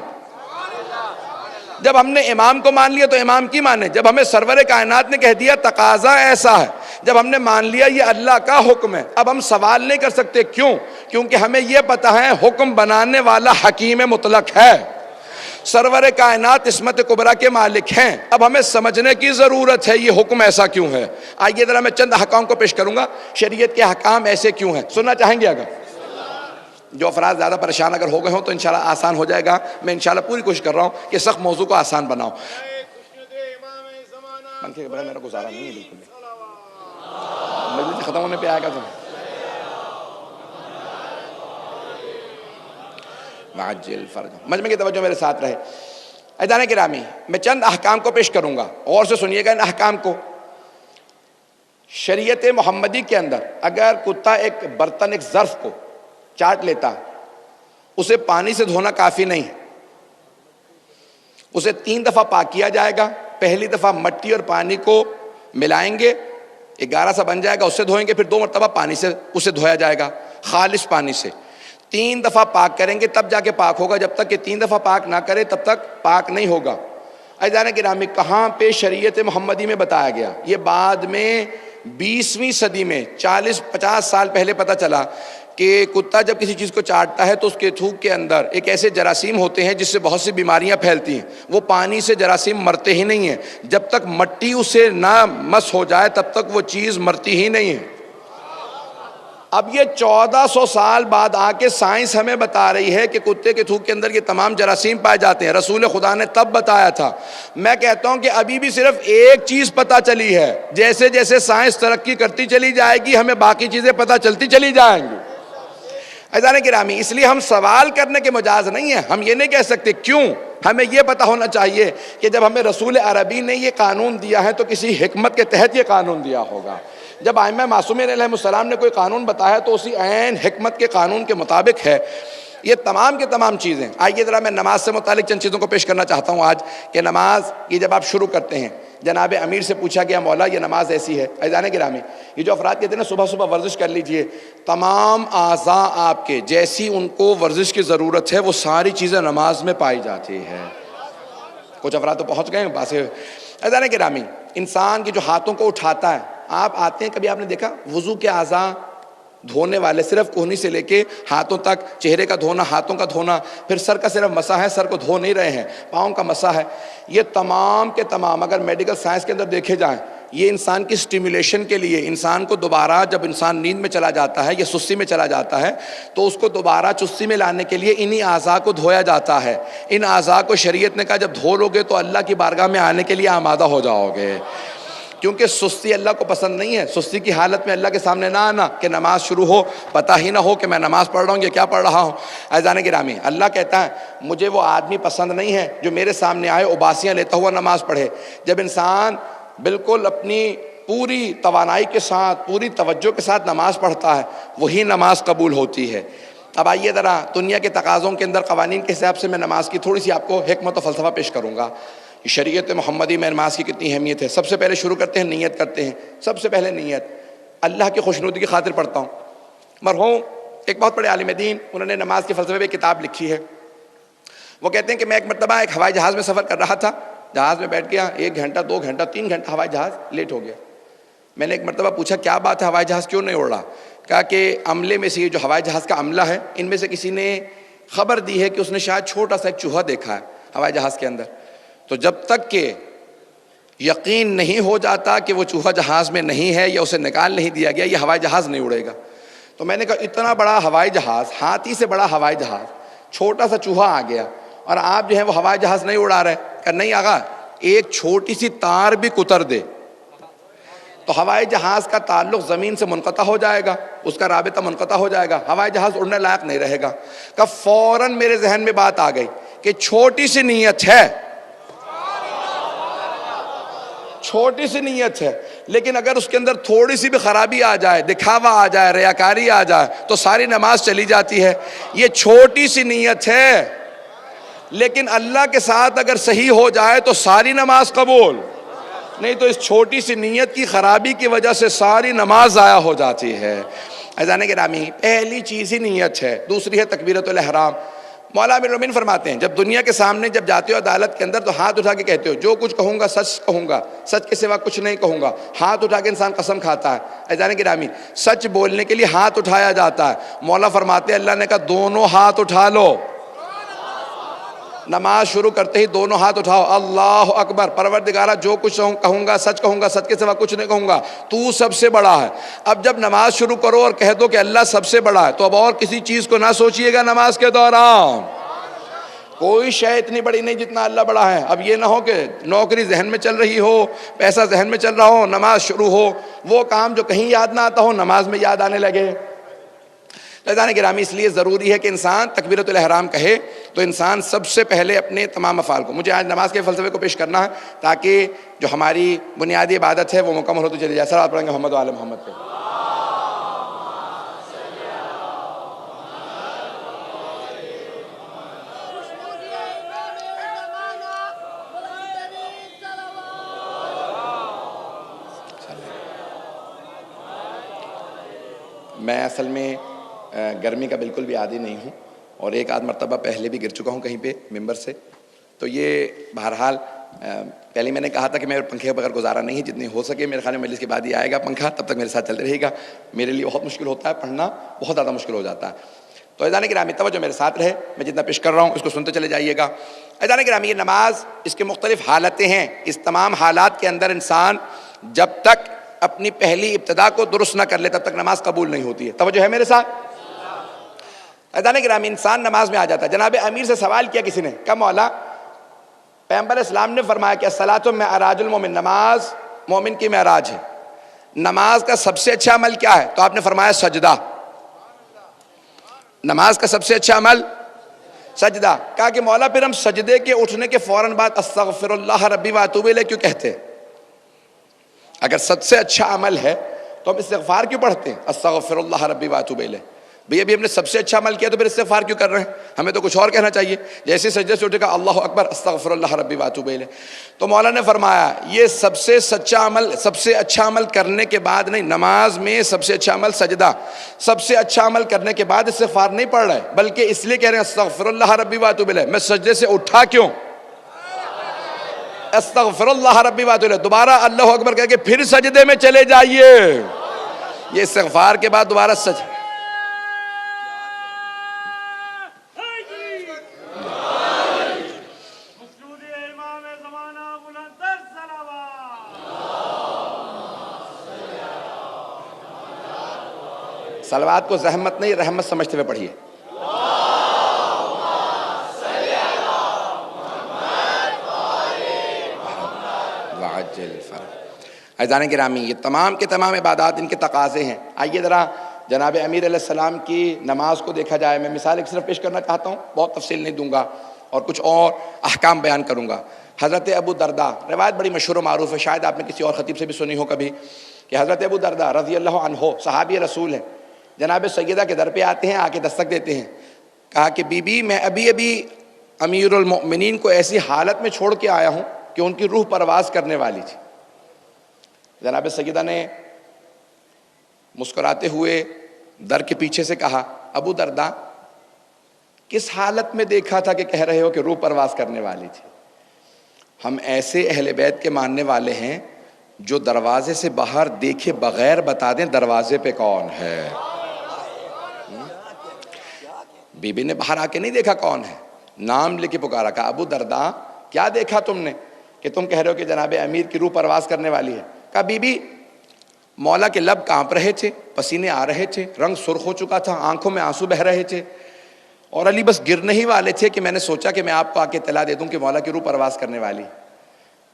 جب ہم نے امام کو مان لیا تو امام کی مانیں، جب ہمیں سرور کائنات نے کہہ دیا تقاضا ایسا ہے، جب ہم نے مان لیا یہ اللہ کا حکم ہے، اب ہم سوال نہیں کر سکتے۔ کیوں؟ کیونکہ ہمیں یہ پتہ ہے حکم بنانے والا حکیم مطلق ہے، سرور کائنات عصمت کبریٰ کے مالک ہیں۔ اب ہمیں سمجھنے کی ضرورت ہے یہ حکم ایسا کیوں ہے۔ آئیے ذرا میں چند احکام کو پیش کروں گا، شریعت کے احکام ایسے کیوں ہیں، سننا چاہیں گے؟ اگر جو افراد زیادہ پریشان اگر ہو گئے ہوں تو انشاءاللہ آسان ہو جائے گا۔ میں انشاءاللہ پوری کوشش کر رہا ہوں کہ سخت موضوع کو آسان بناؤں۔ پنکھے کے بغیر میرا گزارا نہیں ہے بالکل بھی، مجلس ختم ہونے پہ آئے گا تو معجل فرج۔ مجمع کی توجہ میرے ساتھ رہے۔ عزیزان گرامی، میں چند احکام کو پیش کروں گا، غور سے سنیے گا ان احکام کو۔ شریعت محمدی کے اندر اگر کتا ایک برتن، ایک ظرف کو چاٹ لیتا، اسے پانی سے دھونا کافی نہیں، اسے 3 دفعہ پاک کیا جائے گا۔ پہلی دفعہ مٹی اور پانی کو ملائیں گے، 11 سا بن جائے گا، اس سے دھوئیں گے، پھر 2 مرتبہ پانی سے اسے دھویا جائے گا، خالص پانی سے۔ 3 دفعہ پاک کریں گے تب جا کے پاک ہوگا، جب تک کہ 3 دفعہ پاک نہ کرے تب تک پاک نہیں ہوگا۔ عزیزان گرامی، کہاں پہ شریعت محمدی میں بتایا گیا؟ یہ بعد میں 20ویں صدی میں 40-50 سال پہلے پتہ چلا کہ کتا جب کسی چیز کو چاٹتا ہے تو اس کے تھوک کے اندر ایک ایسے جراثیم ہوتے ہیں جس سے بہت سی بیماریاں پھیلتی ہیں۔ وہ پانی سے جراثیم مرتے ہی نہیں ہیں، جب تک مٹی اسے نہ مس ہو جائے تب تک وہ چیز مرتی ہی نہیں ہے۔ اب یہ 1400 سال بعد آ کے سائنس ہمیں بتا رہی ہے کہ کتے کے تھوک کے اندر یہ تمام جراثیم پائے جاتے ہیں۔ رسول خدا نے تب بتایا تھا۔ میں کہتا ہوں کہ ابھی بھی صرف ایک چیز پتہ چلی ہے، جیسے جیسے سائنس ترقی کرتی چلی جائے گی ہمیں باقی چیزیں پتہ چلتی چلی جائیں گی۔ عزیزان گرامی، اس لیے ہم سوال کرنے کے مجاز نہیں ہیں، ہم یہ نہیں کہہ سکتے کیوں۔ ہمیں یہ پتہ ہونا چاہیے کہ جب ہمیں رسول عربی نے یہ قانون دیا ہے تو کسی حکمت کے تحت یہ قانون دیا ہوگا۔ جب ائمہ معصومین علیہ السلام نے کوئی قانون بتایا تو اسی عین حکمت کے قانون کے مطابق ہے۔ یہ تمام کے تمام چیزیں۔ آئیے ذرا میں نماز سے متعلق چند چیزوں کو پیش کرنا چاہتا ہوں آج، کہ نماز کی جب آپ شروع کرتے ہیں جناب امیر سے پوچھا گیا مولا یہ نماز ایسی ہے. عزیزان گرامی، یہ جو افراد کہتے ہیں نا صبح صبح ورزش کر لیجئے، تمام اعضاء آپ کے جیسی ان کو ورزش کی ضرورت ہے وہ ساری چیزیں نماز میں پائی جاتی ہے. کچھ افراد تو پہنچ گئے ہیں باسے. عزیزان گرامی، انسان کی جو ہاتھوں کو اٹھاتا ہے، آپ آتے ہیں کبھی آپ نے دیکھا وضو کے اعضاء دھونے والے صرف کوہنی سے لے کے ہاتھوں تک، چہرے کا دھونا، ہاتھوں کا دھونا، پھر سر کا صرف مسح ہے، سر کو دھو نہیں رہے ہیں، پاؤں کا مسح ہے. یہ تمام کے تمام اگر میڈیکل سائنس کے اندر دیکھے جائیں، یہ انسان کی سٹیمیولیشن کے لیے، انسان کو دوبارہ جب انسان نیند میں چلا جاتا ہے یا سستی میں چلا جاتا ہے تو اس کو دوبارہ چستی میں لانے کے لیے انہی اعضاء کو دھویا جاتا ہے. ان اعضاء کو شریعت نے کہا جب دھو لو گے تو اللہ کی بارگاہ میں آنے کے لیے آمادہ ہو جاؤ گے. کیونکہ سستی اللہ کو پسند نہیں ہے. سستی کی حالت میں اللہ کے سامنے نہ آنا کہ نماز شروع ہو پتہ ہی نہ ہو کہ میں نماز پڑھ رہا ہوں یا کیا پڑھ رہا ہوں. عزیزان گرامی، اللہ کہتا ہے مجھے وہ آدمی پسند نہیں ہے جو میرے سامنے آئے اباسیاں لیتا ہوا نماز پڑھے. جب انسان بالکل اپنی پوری توانائی کے ساتھ، پوری توجہ کے ساتھ نماز پڑھتا ہے وہی نماز قبول ہوتی ہے. اب آئیے ذرا دنیا کے تقاضوں کے اندر قوانین کے حساب سے میں نماز کی تھوڑی سی آپ کو حکمت و فلسفہ پیش کروں گا. شریعت محمدی میں نماز کی کتنی اہمیت ہے. سب سے پہلے شروع کرتے ہیں نیت کرتے ہیں. سب سے پہلے نیت اللہ کی خوشنودی کی خاطر پڑھتا ہوں. مرحوم ایک بہت بڑے عالم دین، انہوں نے نماز کے فلسفے پہ کتاب لکھی ہے. وہ کہتے ہیں کہ میں ایک مرتبہ ایک ہوائی جہاز میں سفر کر رہا تھا. جہاز میں بیٹھ گیا، 1 گھنٹہ 2 گھنٹہ 3 گھنٹہ ہوائی جہاز لیٹ ہو گیا. میں نے ایک مرتبہ پوچھا کیا بات ہے ہوائی جہاز کیوں نہیں اڑ رہا؟ کہا کہ عملے میں سے یہ جو ہوائی جہاز کا عملہ ہے ان میں سے کسی نے خبر دی ہے کہ اس نے شاید چھوٹا سا ایک چوہا دیکھا ہے ہوائی جہاز کے اندر. تو جب تک کہ یقین نہیں ہو جاتا کہ وہ چوہا جہاز میں نہیں ہے یا اسے نکال نہیں دیا گیا، یہ ہوائی جہاز نہیں اڑے گا. تو میں نے کہا اتنا بڑا ہوائی جہاز، ہاتھی سے بڑا ہوائی جہاز، چھوٹا سا چوہا آ گیا اور آپ جو ہے وہ ہوائی جہاز نہیں اڑا رہے. کہ نہیں آقا، ایک چھوٹی سی تار بھی کتر دے تو ہوائی جہاز کا تعلق زمین سے منقطع ہو جائے گا، اس کا رابطہ منقطع ہو جائے گا، ہوائی جہاز اڑنے لائق نہیں رہے گا. کہ فوراً میرے ذہن میں بات آ گئی کہ چھوٹی سی نیت ہے، چھوٹی سی نیت ہے، لیکن اگر اس کے اندر تھوڑی سی بھی خرابی آ جائے، دکھاوا آ جائے، ریاکاری آ جائے تو ساری نماز چلی جاتی ہے. یہ چھوٹی سی نیت ہے، لیکن اللہ کے ساتھ اگر صحیح ہو جائے تو ساری نماز قبول. نہیں تو اس چھوٹی سی نیت کی خرابی کی وجہ سے ساری نماز ضائع ہو جاتی ہے. عزیزان گرامی، پہلی چیز ہی نیت ہے. دوسری ہے تکبیرۃ الاحرام. مولا امیر المومنین فرماتے ہیں جب دنیا کے سامنے جب جاتے ہو عدالت کے اندر تو ہاتھ اٹھا کے کہتے ہو جو کچھ کہوں گا سچ کہوں گا، سچ کے سوا کچھ نہیں کہوں گا. ہاتھ اٹھا کے انسان قسم کھاتا ہے. عزیزان گرامی، سچ بولنے کے لیے ہاتھ اٹھایا جاتا ہے. مولا فرماتے ہیں اللہ نے کہا دونوں ہاتھ اٹھا لو. نماز شروع کرتے ہی دونوں ہاتھ اٹھاؤ، اللہ اکبر. پروردگارہ جو کچھ کہوں گا سچ کہوں گا، سچ کے سوا کچھ نہیں کہوں گا، تو سب سے بڑا ہے. اب جب نماز شروع کرو اور کہہ دو کہ اللہ سب سے بڑا ہے تو اب اور کسی چیز کو نہ سوچئے گا. نماز کے دوران کوئی شے اتنی بڑی نہیں جتنا اللہ بڑا ہے. اب یہ نہ ہو کہ نوکری ذہن میں چل رہی ہو، پیسہ ذہن میں چل رہا ہو، نماز شروع ہو، وہ کام جو کہیں یاد نہ آتا ہو نماز میں یاد آنے لگے. عزیزان گرامی، اس لیے ضروری ہے کہ انسان تکبیرۃ الاحرام کہے تو انسان سب سے پہلے اپنے تمام افعال کو، مجھے آج نماز کے فلسفے کو پیش کرنا ہے تاکہ جو ہماری بنیادی عبادت ہے وہ مکمل ہوتی چلی جائے. سر آپ پڑھیں گے محمد و آل محمد پہ. میں اصل میں گرمی کا بالکل بھی عادی نہیں ہوں اور ایک آدھ مرتبہ پہلے بھی گر چکا ہوں کہیں پہ ممبر سے. تو یہ بہرحال پہلے میں نے کہا تھا کہ میں پنکھے کے بغیر گزارا نہیں، جتنی ہو سکے میرے خیال میں مجلس کے بعد ہی آئے گا پنکھا، تب تک میرے ساتھ چلتے رہے گا. میرے لیے بہت مشکل ہوتا ہے پڑھنا، بہت زیادہ مشکل ہو جاتا ہے. تو عزیزان گرامی توجہ میرے ساتھ رہے، میں جتنا پیش کر رہا ہوں اس کو سنتے چلے جائیے گا. عزیزان گرامی، یہ نماز اس کے مختلف حالتیں ہیں. اس تمام حالات کے اندر انسان جب تک اپنی پہلی ابتدا کو درست نہ کر لے تب تک نماز قبول نہیں ہوتی ہے. توجہ ہے میرے ساتھ؟ عزیزان گرامی، انسان نماز میں آ جاتا ہے. جناب امیر سے سوال کیا کسی نے، کہا مولا پیغمبر اسلام نے فرمایا کہ الصلاۃ معراج المومن، نماز مومن کی معراج ہے، نماز کا سب سے اچھا عمل کیا ہے؟ تو آپ نے فرمایا سجدہ. نماز کا سب سے اچھا عمل سجدہ. کہا کہ مولا پھر ہم سجدے کے اٹھنے کے فوراً بعد استغفر اللہ ربی واتوب الیہ کیوں کہتے ہیں؟ اگر سب سے اچھا عمل ہے تو ہم استغفار کیوں پڑھتے ہیں؟ استغفر اللہ ربی واتوب الیہ. بھئی ابھی ہم نے سب سے اچھا عمل کیا تو پھر استغفار کیوں کر رہے ہیں؟ ہمیں تو کچھ اور کہنا چاہیے. جیسے سجدے سے اٹھے کہا اللہ اکبر استغفر اللہ ربی واتوب الیہ. تو مولا نے فرمایا یہ سب سے سچا عمل، سب سے اچھا عمل کرنے کے بعد نہیں، نماز میں سب سے اچھا عمل سجدہ، سب سے اچھا عمل کرنے کے بعد استغفار نہیں پڑھ رہے بلکہ اس لیے کہہ رہے ہیں استغفر اللہ ربی واتوب الیہ. میں سجدے سے اٹھا کیوں؟ استغفر اللہ ربی واتوب الیہ. دوبارہ اللہ اکبر کہہ کے پھر سجدے میں چلے جائیے. یہ استغفار کے بعد دوبارہ صلوات کو زحمت نہیں رحمت سمجھتے ہوئے پڑھیے. عزیزان گرامی، یہ تمام کے تمام عبادات ان کے تقاضے ہیں. آئیے ذرا جناب امیر علیہ السلام کی نماز کو دیکھا جائے. میں مثال ایک صرف پیش کرنا چاہتا ہوں، بہت تفصیل نہیں دوں گا اور کچھ اور احکام بیان کروں گا. حضرت ابو درداء، روایت بڑی مشہور و معروف ہے، شاید آپ نے کسی اور خطیب سے بھی سنی ہو کبھی، کہ حضرت ابو درداء رضی اللہ عنہ صحابی رسول ہیں، جناب سیدہ کے در پہ آتے ہیں، آ کے دستک دیتے ہیں. کہا کہ بی بی میں ابھی امیر المؤمنین کو ایسی حالت میں چھوڑ کے آیا ہوں کہ ان کی روح پرواز کرنے والی تھی. جناب سیدہ نے مسکراتے ہوئے در کے پیچھے سے کہا ابو درداء کس حالت میں دیکھا تھا کہ کہہ رہے ہو کہ روح پرواز کرنے والی تھی؟ ہم ایسے اہل بیت کے ماننے والے ہیں جو دروازے سے باہر دیکھے بغیر بتا دیں دروازے پہ کون ہے. بی بی نے باہر آ کے نہیں دیکھا کون ہے، نام لے کے پکارا. کہا ابو درداء کیا دیکھا تم نے کہ تم کہہ رہے ہو کہ جناب امیر کی روح پرواز کرنے والی ہے؟ کہا بی بی مولا کے لب کانپ رہے تھے، پسینے آ رہے تھے، رنگ سرخ ہو چکا تھا، آنکھوں میں آنسو بہ رہے تھے، اور علی بس گرنے ہی والے تھے کہ میں نے سوچا کہ میں آپ کو آ کے اطلاع دے دوں کہ مولا کی روح پرواز کرنے والی.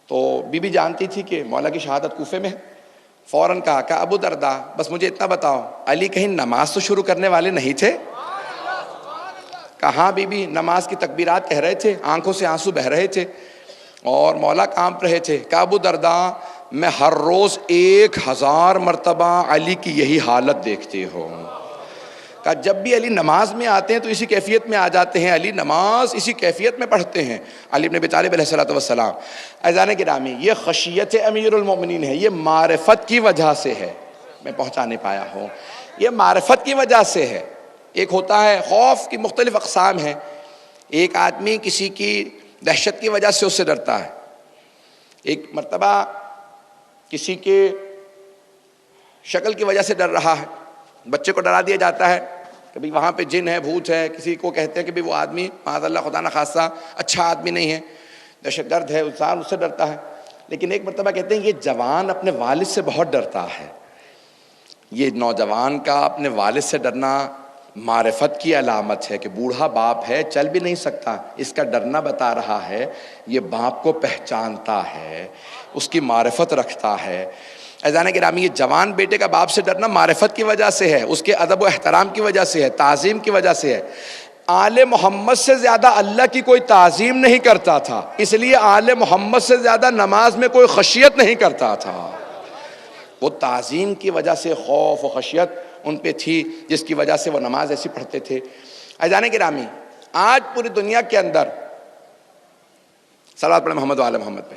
تو بی بی جانتی تھی کہ مولا کی شہادت کوفے میں ہے. فوراً کہا ابو درداء بس مجھے اتنا بتاؤ علی کہیں نماز تو شروع کرنے والے نہیں تھے؟ کہا ہاں بی بی نماز کی تکبیرات کہہ رہے تھے، آنکھوں سے آنسو بہ رہے تھے اور مولا کانپ رہے تھے. کہا ابو درداء میں ہر روز 1000 مرتبہ علی کی یہی حالت دیکھتے ہوں. کہا جب بھی علی نماز میں آتے ہیں تو اسی کیفیت میں آ جاتے ہیں، علی نماز اسی کیفیت میں پڑھتے ہیں. علی بن ابی طالب علیہ السلام. عزیزان گرامی یہ خشیت امیر المومنین ہے، یہ معرفت کی وجہ سے ہے. میں پہنچا نہیں پایا ہوں، یہ معرفت کی وجہ سے ہے. ایک ہوتا ہے خوف کی مختلف اقسام ہیں. ایک آدمی کسی کی دہشت کی وجہ سے اس سے ڈرتا ہے. ایک مرتبہ کسی کے شکل کی وجہ سے ڈر رہا ہے. بچے کو ڈرا دیا جاتا ہے کہ بھئی وہاں پہ جن ہے، بھوت ہے. کسی کو کہتے ہیں کہ بھئی وہ آدمی معاذ اللہ خدا نخواستہ اچھا آدمی نہیں ہے، دہشت گرد ہے، انسان اس سے ڈرتا ہے. لیکن ایک مرتبہ کہتے ہیں یہ جوان اپنے والد سے بہت ڈرتا ہے. یہ نوجوان کا اپنے والد سے ڈرنا معرفت کی علامت ہے کہ بوڑھا باپ ہے، چل بھی نہیں سکتا، اس کا ڈرنا بتا رہا ہے یہ باپ کو پہچانتا ہے، اس کی معرفت رکھتا ہے. عزیزان گرامی یہ جوان بیٹے کا باپ سے ڈرنا معرفت کی وجہ سے ہے، اس کے ادب و احترام کی وجہ سے ہے، تعظیم کی وجہ سے ہے. آل محمد سے زیادہ اللہ کی کوئی تعظیم نہیں کرتا تھا، اس لیے آل محمد سے زیادہ نماز میں کوئی خشیت نہیں کرتا تھا. وہ تعظیم کی وجہ سے خوف و خشیت ان پہ تھی جس کی وجہ سے وہ نماز ایسی پڑھتے تھے. عزیزان گرامی آج پوری دنیا کے اندر صلوات پڑھیں محمد و آل محمد پہ.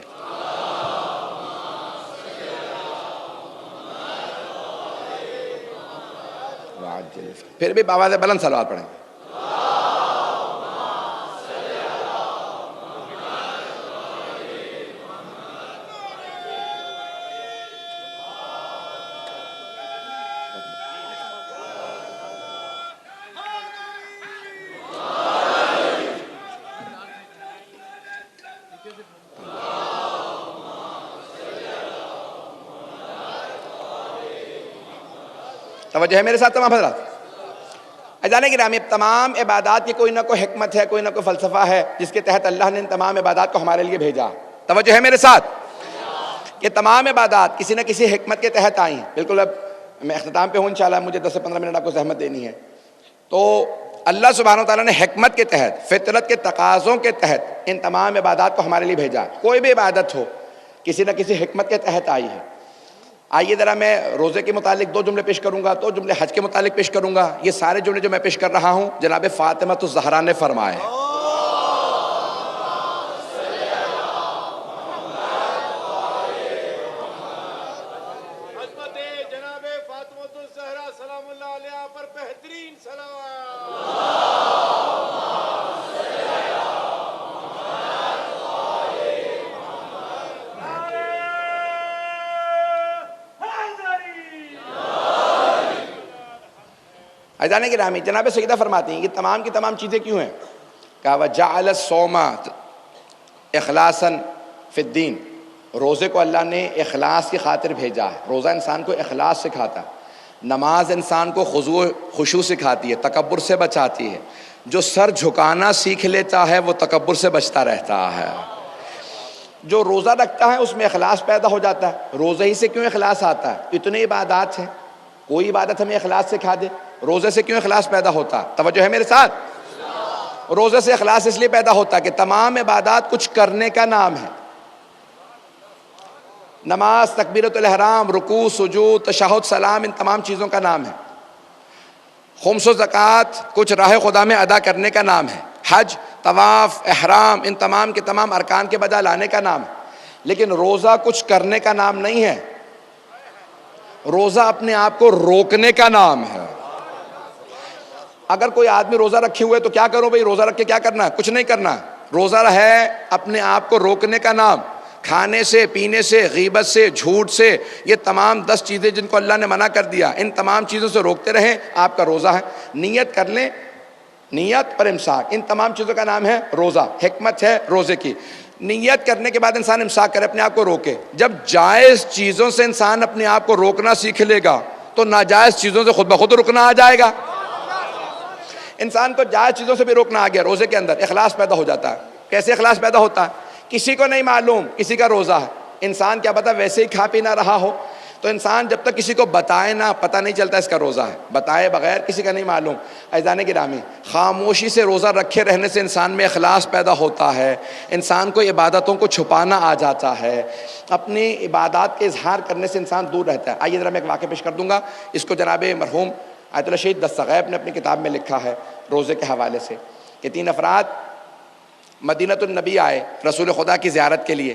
پھر بھی بآواز بلند صلوات پڑھیں. توجہ ہے میرے ساتھ تمام حضرات. عزیزان گرامی تمام عبادات کی کوئی نہ کوئی حکمت ہے، کوئی نہ کوئی فلسفہ ہے جس کے تحت اللہ نے ان تمام عبادات کو ہمارے لیے بھیجا. توجہ ہے میرے ساتھ کہ تمام عبادات کسی نہ کسی حکمت کے تحت آئی ہیں. بالکل اب میں اختتام پہ ہوں انشاءاللہ، مجھے 10 سے 15 منٹ آپ کو زحمت دینی ہے. تو اللہ سبحانہ وتعالیٰ نے حکمت کے تحت، فطرت کے تقاضوں کے تحت ان تمام عبادات کو ہمارے لیے بھیجا. کوئی بھی عبادت ہو کسی نہ کسی حکمت کے تحت آئی ہے. آئیے ذرا میں روزے کے متعلق 2 جملے پیش کروں گا، 2 جملے حج کے متعلق پیش کروں گا. یہ سارے جملے جو میں پیش کر رہا ہوں جناب فاطمہ الزہرا نے فرمائے. جناب فاطمہ الزہرا سلام اللہ علیہا پر بہترین صلوات. عزیزان گرامی، جناب سیدہ فرماتی ہیں یہ تمام کی تمام چیزیں کیوں ہیں؟ کہا وَجَعَلَ الصَّوْمَ اخلاصاً فی الدین. روزے کو اللہ نے اخلاص کی خاطر بھیجا ہے. روزہ انسان کو اخلاص سکھاتا ہے. نماز انسان کو خشوع سکھاتی ہے، تکبر سے بچاتی ہے. جو سر جھکانا سیکھ لیتا ہے وہ تکبر سے بچتا رہتا ہے. جو روزہ رکھتا ہے اس میں اخلاص پیدا ہو جاتا ہے. روزے ہی سے کیوں اخلاص آتا ہے؟ اتنے عبادات ہیں، کوئی عبادت ہمیں اخلاص سکھا دے. روزے سے کیوں اخلاص پیدا ہوتا؟ توجہ ہے میرے ساتھ. روزے سے اخلاص اس لیے پیدا ہوتا ہے کہ تمام عبادات کچھ کرنے کا نام ہے. نماز، تکبیرۃ الاحرام، رکوع، سجود، تشہد، سلام، ان تمام چیزوں کا نام ہے. خمس و زکوٰۃ کچھ راہ خدا میں ادا کرنے کا نام ہے. حج، طواف، احرام، ان تمام کے تمام ارکان کے بجا لانے کا نام ہے. لیکن روزہ کچھ کرنے کا نام نہیں ہے. روزہ اپنے آپ کو روکنے کا نام ہے. اگر کوئی آدمی روزہ رکھے ہوئے تو کیا کرو بھئی؟ روزہ رکھ کے کیا کرنا ہے؟ کچھ نہیں کرنا. روزہ ہے اپنے آپ کو روکنے کا نام. کھانے سے، پینے سے، غیبت سے، جھوٹ سے، یہ تمام 10 چیزیں جن کو اللہ نے منع کر دیا، ان تمام چیزوں سے روکتے رہیں، آپ کا روزہ ہے. نیت کر لیں، نیت پر امساک، ان تمام چیزوں کا نام ہے روزہ. حکمت ہے روزے کی. نیت کرنے کے بعد انسان امساک کرے، اپنے آپ کو روکے. جب جائز چیزوں سے انسان اپنے آپ کو روکنا سیکھ لے گا تو ناجائز چیزوں سے خود بخود رکنا آ جائے گا. انسان کو جائز چیزوں سے بھی روکنا آ گیا. روزے کے اندر اخلاص پیدا ہو جاتا ہے. کیسے اخلاص پیدا ہوتا ہے؟ کسی کو نہیں معلوم کسی کا روزہ ہے. انسان کیا پتا ویسے ہی کھا پی نہ رہا ہو تو انسان جب تک کسی کو بتائے نہ، پتہ نہیں چلتا اس کا روزہ ہے. بتائے بغیر کسی کا نہیں معلوم. عزیزان گرامی، خاموشی سے روزہ رکھے رہنے سے انسان میں اخلاص پیدا ہوتا ہے. انسان کو عبادتوں کو چھپانا آ جاتا ہے. اپنی عبادات کے اظہار کرنے سے انسان دور رہتا ہے. آئیے ذرا میں ایک واقعہ پیش کر دوں گا. اس کو جناب مرحوم آیت اللہ شہید دستغیب نے اپنی کتاب میں لکھا ہے روزے کے حوالے سے کہ 3 افراد مدینۃ النبی آئے رسول خدا کی زیارت کے لیے.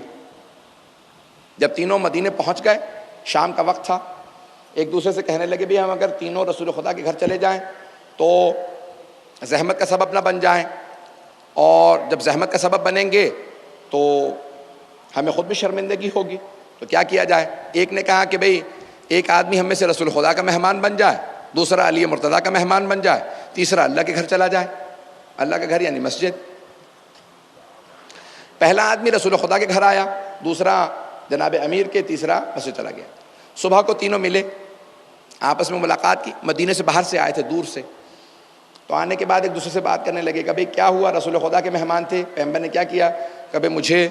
جب تینوں مدینے پہنچ گئے، شام کا وقت تھا، ایک دوسرے سے کہنے لگے بھی ہم اگر تینوں رسول خدا کے گھر چلے جائیں تو زحمت کا سبب نہ بن جائیں، اور جب زحمت کا سبب بنیں گے تو ہمیں خود بھی شرمندگی ہوگی. تو کیا کیا جائے؟ ایک نے کہا کہ بھئی ایک آدمی ہم میں سے رسول خدا کا مہمان بن جائے، دوسرا علی مرتضیٰ کا مہمان بن جائے، تیسرا اللہ کے گھر چلا جائے. اللہ کا گھر یعنی مسجد. پہلا آدمی رسول خدا کے گھر آیا، دوسرا جناب امیر کے، تیسرا مسجد چلا گیا. صبح کو تینوں ملے، آپس میں ملاقات کی. مدینے سے باہر سے آئے تھے، دور سے. تو آنے کے بعد ایک دوسرے سے بات کرنے لگے کہ بھئی کیا ہوا؟ رسول خدا کے مہمان تھے، پیغمبر نے کیا کیا؟ کہ بھئی مجھے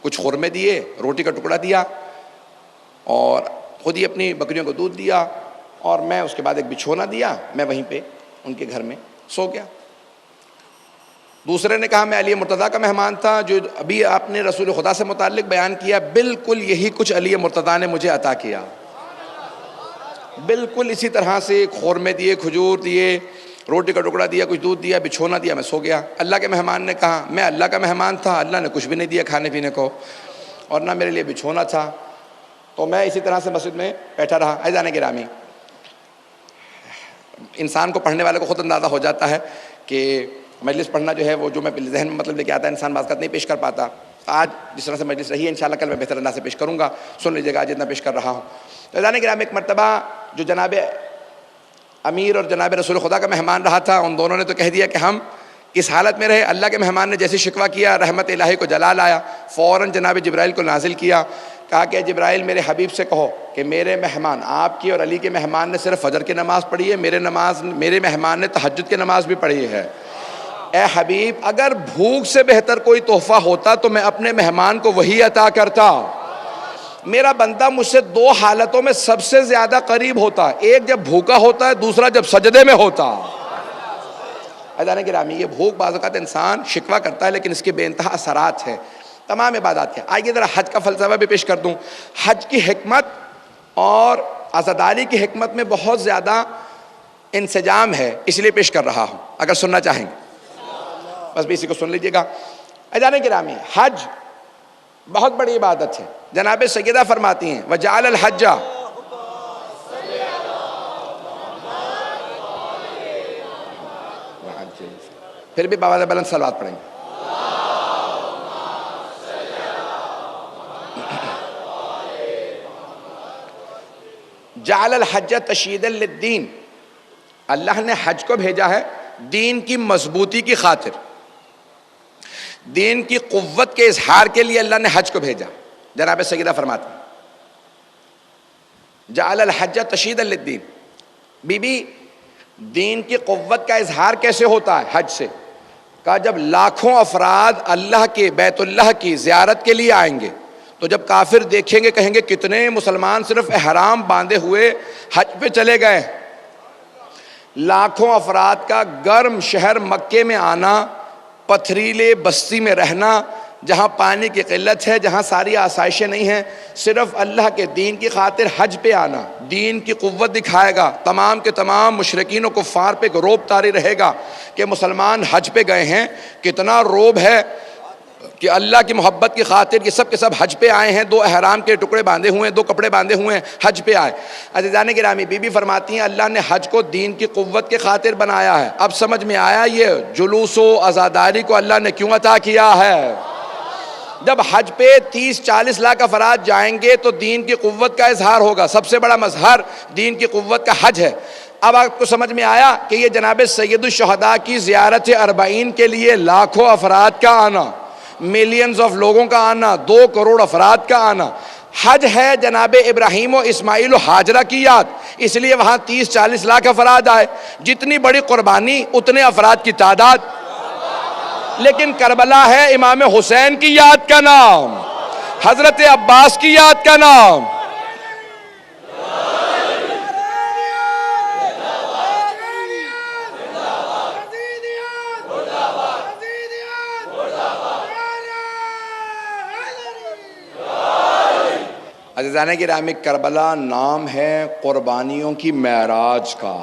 کچھ خورمے دیے، روٹی کا ٹکڑا دیا، اور خود ہی اپنی بکریوں کو دودھ دیا، اور میں اس کے بعد ایک بچھونا دیا، میں وہیں پہ ان کے گھر میں سو گیا. دوسرے نے کہا میں علی مرتضیٰ کا مہمان تھا، جو ابھی آپ نے رسول خدا سے متعلق بیان کیا بالکل یہی کچھ علی مرتضیٰ نے مجھے عطا کیا. بالکل اسی طرح سے خورمے دیے، کھجور دیے، روٹی کا ٹکڑا دیا، کچھ دودھ دیا، بچھونا دیا، میں سو گیا. اللہ کے مہمان نے کہا میں اللہ کا مہمان تھا، اللہ نے کچھ بھی نہیں دیا کھانے پینے کو، اور نہ میرے لیے بچھونا تھا، تو میں اسی طرح سے مسجد میں بیٹھا رہا. عزیزان گرامی، انسان کو پڑھنے والے کو خود اندازہ ہو جاتا ہے کہ مجلس پڑھنا جو ہے وہ جو میں ذہن میں مطلب لے کے آتا ہے انسان بعض اوقات نہیں پیش کر پاتا. آج جس طرح سے مجلس رہی ہے انشاءاللہ کل میں بہتر انداز سے پیش کروں گا. سن لیجیے گا آج جتنا پیش کر رہا ہوں. عزیزان گرامی، ایک مرتبہ جو جناب امیر اور جناب رسول خدا کا مہمان رہا تھا، ان دونوں نے تو کہہ دیا کہ ہم اس حالت میں رہے. اللہ کے مہمان نے جیسے شکوہ کیا، رحمت الہی کو جلال آیا، فوراً جناب جبرائیل کو نازل کیا. کہا کہ جبرائیل میرے حبیب سے کہو کہ میرے مہمان آپ کی اور علی کے مہمان نے صرف فجر کی نماز پڑھی ہے، میرے مہمان نے تہجد کی نماز بھی پڑھی ہے. اے حبیب، اگر بھوک سے بہتر کوئی تحفہ ہوتا تو میں اپنے مہمان کو وہی عطا کرتا. میرا بندہ مجھ سے 2 حالتوں میں سب سے زیادہ قریب ہوتا ہے، ایک جب بھوکا ہوتا ہے، دوسرا جب سجدے میں ہوتا. عزیزان گرامی، یہ بھوک بعض اوقات انسان شکوہ کرتا ہے لیکن اس کے بے انتہا اثرات ہیں تمام عبادات کے. آئیے ذرا حج کا فلسفہ بھی پیش کر دوں. حج کی حکمت اور عزاداری کی حکمت میں بہت زیادہ انسجام ہے، اس لیے پیش کر رہا ہوں، اگر سننا چاہیں گے بس بھی اسی کو سن لیجئے گا۔ عزیزان گرامی، حج بہت بڑی عبادت ہے۔ جناب سیدہ فرماتی ہیں وَجَعَلَ الْحَجَّ، پھر بھی بآواز بلند صلوات پڑھیں گے۔ جعل الحج تشییدا للدین، اللہ نے حج کو بھیجا ہے دین کی مضبوطی کی خاطر، دین کی قوت کے اظہار کے لیے اللہ نے حج کو بھیجا۔ جناب سیدہ فرماتے ہیں جعل الحج تشییدا للدین، بی بی دین کی قوت کا اظہار کیسے ہوتا ہے؟ حج سے۔ کہا جب لاکھوں افراد اللہ کے بیت اللہ کی زیارت کے لیے آئیں گے تو جب کافر دیکھیں گے کہیں گے کتنے مسلمان صرف احرام باندھے ہوئے حج پہ چلے گئے۔ لاکھوں افراد کا گرم شہر مکے میں آنا، پتھریلے بستی میں رہنا، جہاں پانی کی قلت ہے، جہاں ساری آسائشیں نہیں ہیں، صرف اللہ کے دین کی خاطر حج پہ آنا دین کی قوت دکھائے گا۔ تمام کے تمام مشرکین و کفار پہ روب طاری رہے گا کہ مسلمان حج پہ گئے ہیں۔ کتنا روب ہے کہ اللہ کی محبت کی خاطر یہ سب کے سب حج پہ آئے ہیں، 2 احرام کے ٹکڑے باندھے ہوئے ہیں، 2 کپڑے باندھے ہوئے ہیں، حج پہ آئے۔ عزیزان گرامی، بی بی فرماتی ہیں اللہ نے حج کو دین کی قوت کے خاطر بنایا ہے۔ اب سمجھ میں آیا یہ جلوس و عزاداری کو اللہ نے کیوں عطا کیا ہے۔ جب حج پہ 30-40 لاکھ افراد جائیں گے تو دین کی قوت کا اظہار ہوگا۔ سب سے بڑا مظہر دین کی قوت کا حج ہے۔ اب آپ کو سمجھ میں آیا کہ یہ جناب سید الشہداء کی زیارت 40 کے لیے لاکھوں افراد کا آنا، ملینز آف لوگوں کا آنا، 2 کروڑ افراد کا آنا۔ حج ہے جناب ابراہیم و اسماعیل و ہاجرہ کی یاد، اس لیے وہاں 30-40 لاکھ افراد آئے۔ جتنی بڑی قربانی اتنے افراد کی تعداد۔ لیکن کربلا ہے امام حسین کی یاد کا نام، حضرت عباس کی یاد کا نام۔ عزیزان گرامی، کربلا نام ہے قربانیوں کی معراج کا،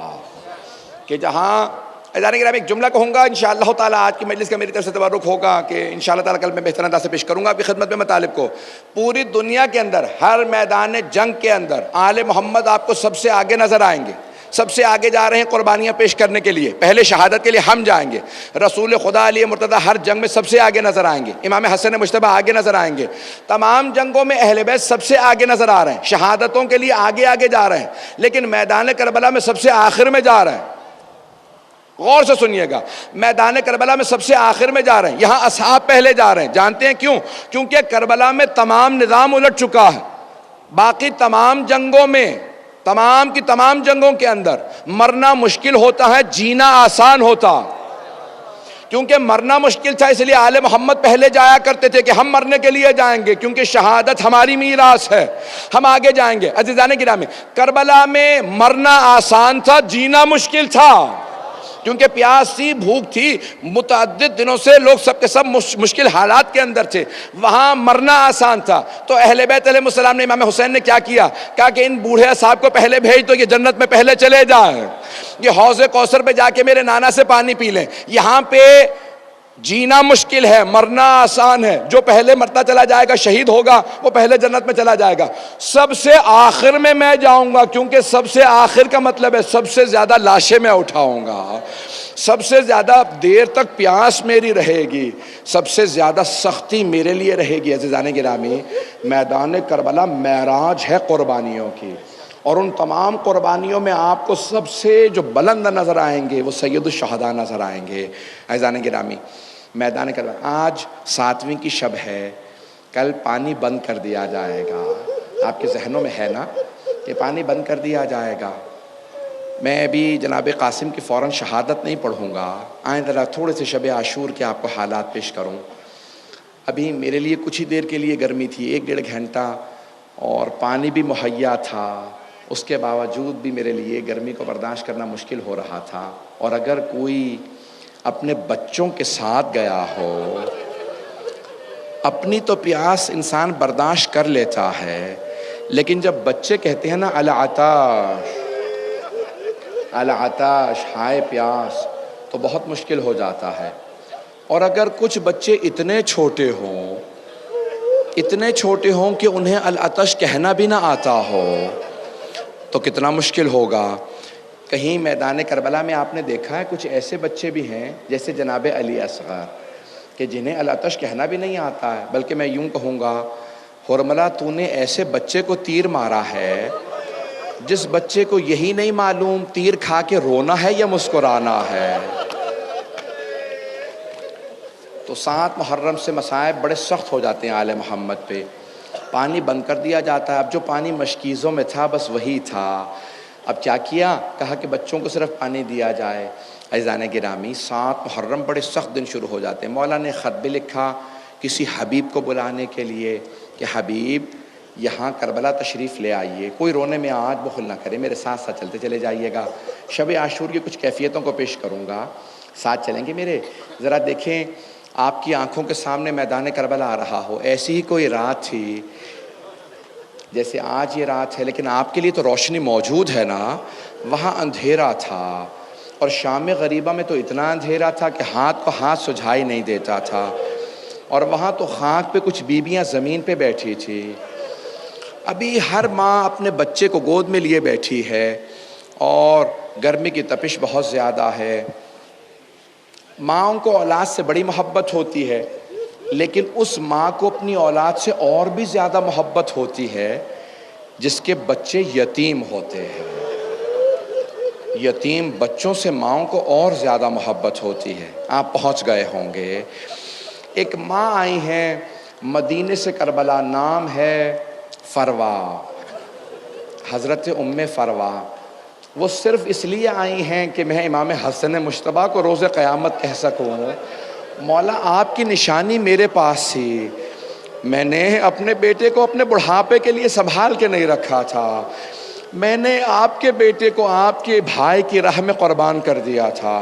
کہ جہاں عزیزان گرامی ایک جملہ کہوں گا انشاءاللہ تعالیٰ، آج کی مجلس کا میری طرف سے تبرک ہوگا کہ انشاءاللہ تعالیٰ کل میں بہتر انداز سے پیش کروں گا آپ کی خدمت میں مطالب کو۔ پوری دنیا کے اندر ہر میدان جنگ کے اندر آل محمد آپ کو سب سے آگے نظر آئیں گے، سب سے آگے جا رہے ہیں قربانیاں پیش کرنے کے لیے۔ پہلے شہادت کے لیے ہم جائیں گے، رسول خدا علی مرتضیٰ ہر جنگ میں سب سے آگے نظر آئیں گے، امام حسن مجتبی آگے نظر آئیں گے، تمام جنگوں میں اہل بیت سب سے آگے نظر آ رہے ہیں، شہادتوں کے لیے آگے آگے جا رہے ہیں، لیکن میدان کربلا میں سب سے آخر میں جا رہے ہیں۔ غور سے سنیے گا، میدان کربلا میں سب سے آخر میں جا رہے ہیں، یہاں اصحاب پہلے جا رہے ہیں۔ جانتے ہیں کیوں؟ کیونکہ کربلا میں تمام نظام الٹ چکا ہے۔ باقی تمام جنگوں میں، تمام کی تمام جنگوں کے اندر مرنا مشکل ہوتا ہے، جینا آسان ہوتا۔ کیونکہ مرنا مشکل تھا اس لیے آل محمد پہلے جایا کرتے تھے کہ ہم مرنے کے لیے جائیں گے، کیونکہ شہادت ہماری میراث ہے، ہم آگے جائیں گے۔ عزیزان گرامی، کربلا میں مرنا آسان تھا، جینا مشکل تھا، کیونکہ پیاس تھی، بھوک تھی، متعدد دنوں سے لوگ سب کے سب مشکل حالات کے اندر تھے، وہاں مرنا آسان تھا۔ تو اہل بیت علیہ السلام نے، امام حسین نے کیا کیا؟ کہا کہ ان بوڑھے اصحاب کو پہلے بھیج دو، یہ جنت میں پہلے چلے جائیں، یہ حوض کوثر پہ جا کے میرے نانا سے پانی پی لیں۔ یہاں پہ جینا مشکل ہے، مرنا آسان ہے، جو پہلے مرتا چلا جائے گا شہید ہوگا وہ پہلے جنت میں چلا جائے گا۔ سب سے آخر میں جاؤں گا، کیونکہ سب سے آخر کا مطلب ہے سب سے زیادہ لاشیں میں اٹھاؤں گا، سب سے زیادہ دیر تک پیاس میری رہے گی، سب سے زیادہ سختی میرے لیے رہے گی۔ عزیزان گرامی، میدان کربلا معراج ہے قربانیوں کی، اور ان تمام قربانیوں میں آپ کو سب سے جو بلند نظر آئیں گے وہ سید الشہداء نظر آئیں گے۔ عزیزان گرامی، میدان کربلا آج 7ویں کی شب ہے، کل پانی بند کر دیا جائے گا۔ آپ کے ذہنوں میں ہے نا کہ پانی بند کر دیا جائے گا۔ میں ابھی جناب قاسم کی فوراً شہادت نہیں پڑھوں گا، آئیں ذرا تھوڑے سے شب عاشور کے آپ کو حالات پیش کروں۔ ابھی میرے لیے کچھ ہی دیر کے لیے گرمی تھی، 1-1.5 گھنٹہ، اور پانی بھی مہیا تھا، اس کے باوجود بھی میرے لیے گرمی کو برداشت کرنا مشکل ہو رہا تھا۔ اور اگر کوئی اپنے بچوں کے ساتھ گیا ہو، اپنی تو پیاس انسان برداشت کر لیتا ہے، لیکن جب بچے کہتے ہیں نا العطاش العطاش، ہائے پیاس، تو بہت مشکل ہو جاتا ہے۔ اور اگر کچھ بچے اتنے چھوٹے ہوں کہ انہیں العطش کہنا بھی نہ آتا ہو تو کتنا مشکل ہوگا۔ کہیں میدان کربلا میں آپ نے دیکھا ہے کچھ ایسے بچے بھی ہیں جیسے جناب علی اصغر کہ جنہیں العطش کہنا بھی نہیں آتا ہے، بلکہ میں یوں کہوں گا حرملہ تو نے ایسے بچے کو تیر مارا ہے جس بچے کو یہی نہیں معلوم تیر کھا کے رونا ہے یا مسکرانا ہے۔ تو 7 محرم سے مصائب بڑے سخت ہو جاتے ہیں آل محمد پہ، پانی بند کر دیا جاتا ہے۔ اب جو پانی مشکیزوں میں تھا بس وہی تھا۔ اب کیا کیا؟ کہا کہ بچوں کو صرف پانی دیا جائے۔ عزیزان گرامی، 7 محرم بڑے سخت دن شروع ہو جاتے ہیں۔ مولا نے خط بھی لکھا کسی حبیب کو بلانے کے لیے کہ حبیب یہاں کربلا تشریف لے آئیے، کوئی رونے میں آج بخل نہ کرے، میرے ساتھ ساتھ چلتے چلے جائیے گا۔ شب عاشور کی کچھ کیفیتوں کو پیش کروں گا، ساتھ چلیں گے میرے۔ ذرا دیکھیں آپ کی آنکھوں کے سامنے میدان کربلا آ رہا ہو، ایسی ہی کوئی رات تھی جیسے آج یہ رات ہے، لیکن آپ کے لیے تو روشنی موجود ہے نا۔ وہاں اندھیرا تھا، اور شام غریبہ میں تو اتنا اندھیرا تھا کہ ہاتھ کو ہاتھ سجھائی نہیں دیتا تھا، اور وہاں تو خاک پہ کچھ بیویاں زمین پہ بیٹھی تھی۔ ابھی ہر ماں اپنے بچے کو گود میں لیے بیٹھی ہے، اور گرمی کی تپش بہت زیادہ ہے۔ ماں کو اولاد سے بڑی محبت ہوتی ہے، لیکن اس ماں کو اپنی اولاد سے اور بھی زیادہ محبت ہوتی ہے جس کے بچے یتیم ہوتے ہیں۔ یتیم بچوں سے ماں کو اور زیادہ محبت ہوتی ہے۔ آپ پہنچ گئے ہوں گے، ایک ماں آئی ہیں مدینے سے کربلا، نام ہے فروا، حضرت ام فروا۔ وہ صرف اس لیے آئی ہیں کہ میں امام حسن مجتبیٰ کو روز قیامت کہہ سکوں مولا آپ کی نشانی میرے پاس تھی، میں نے اپنے بیٹے کو اپنے بڑھاپے کے لیے سنبھال کے نہیں رکھا تھا، میں نے آپ کے بیٹے کو آپ کے بھائی کی راہ میں قربان کر دیا تھا۔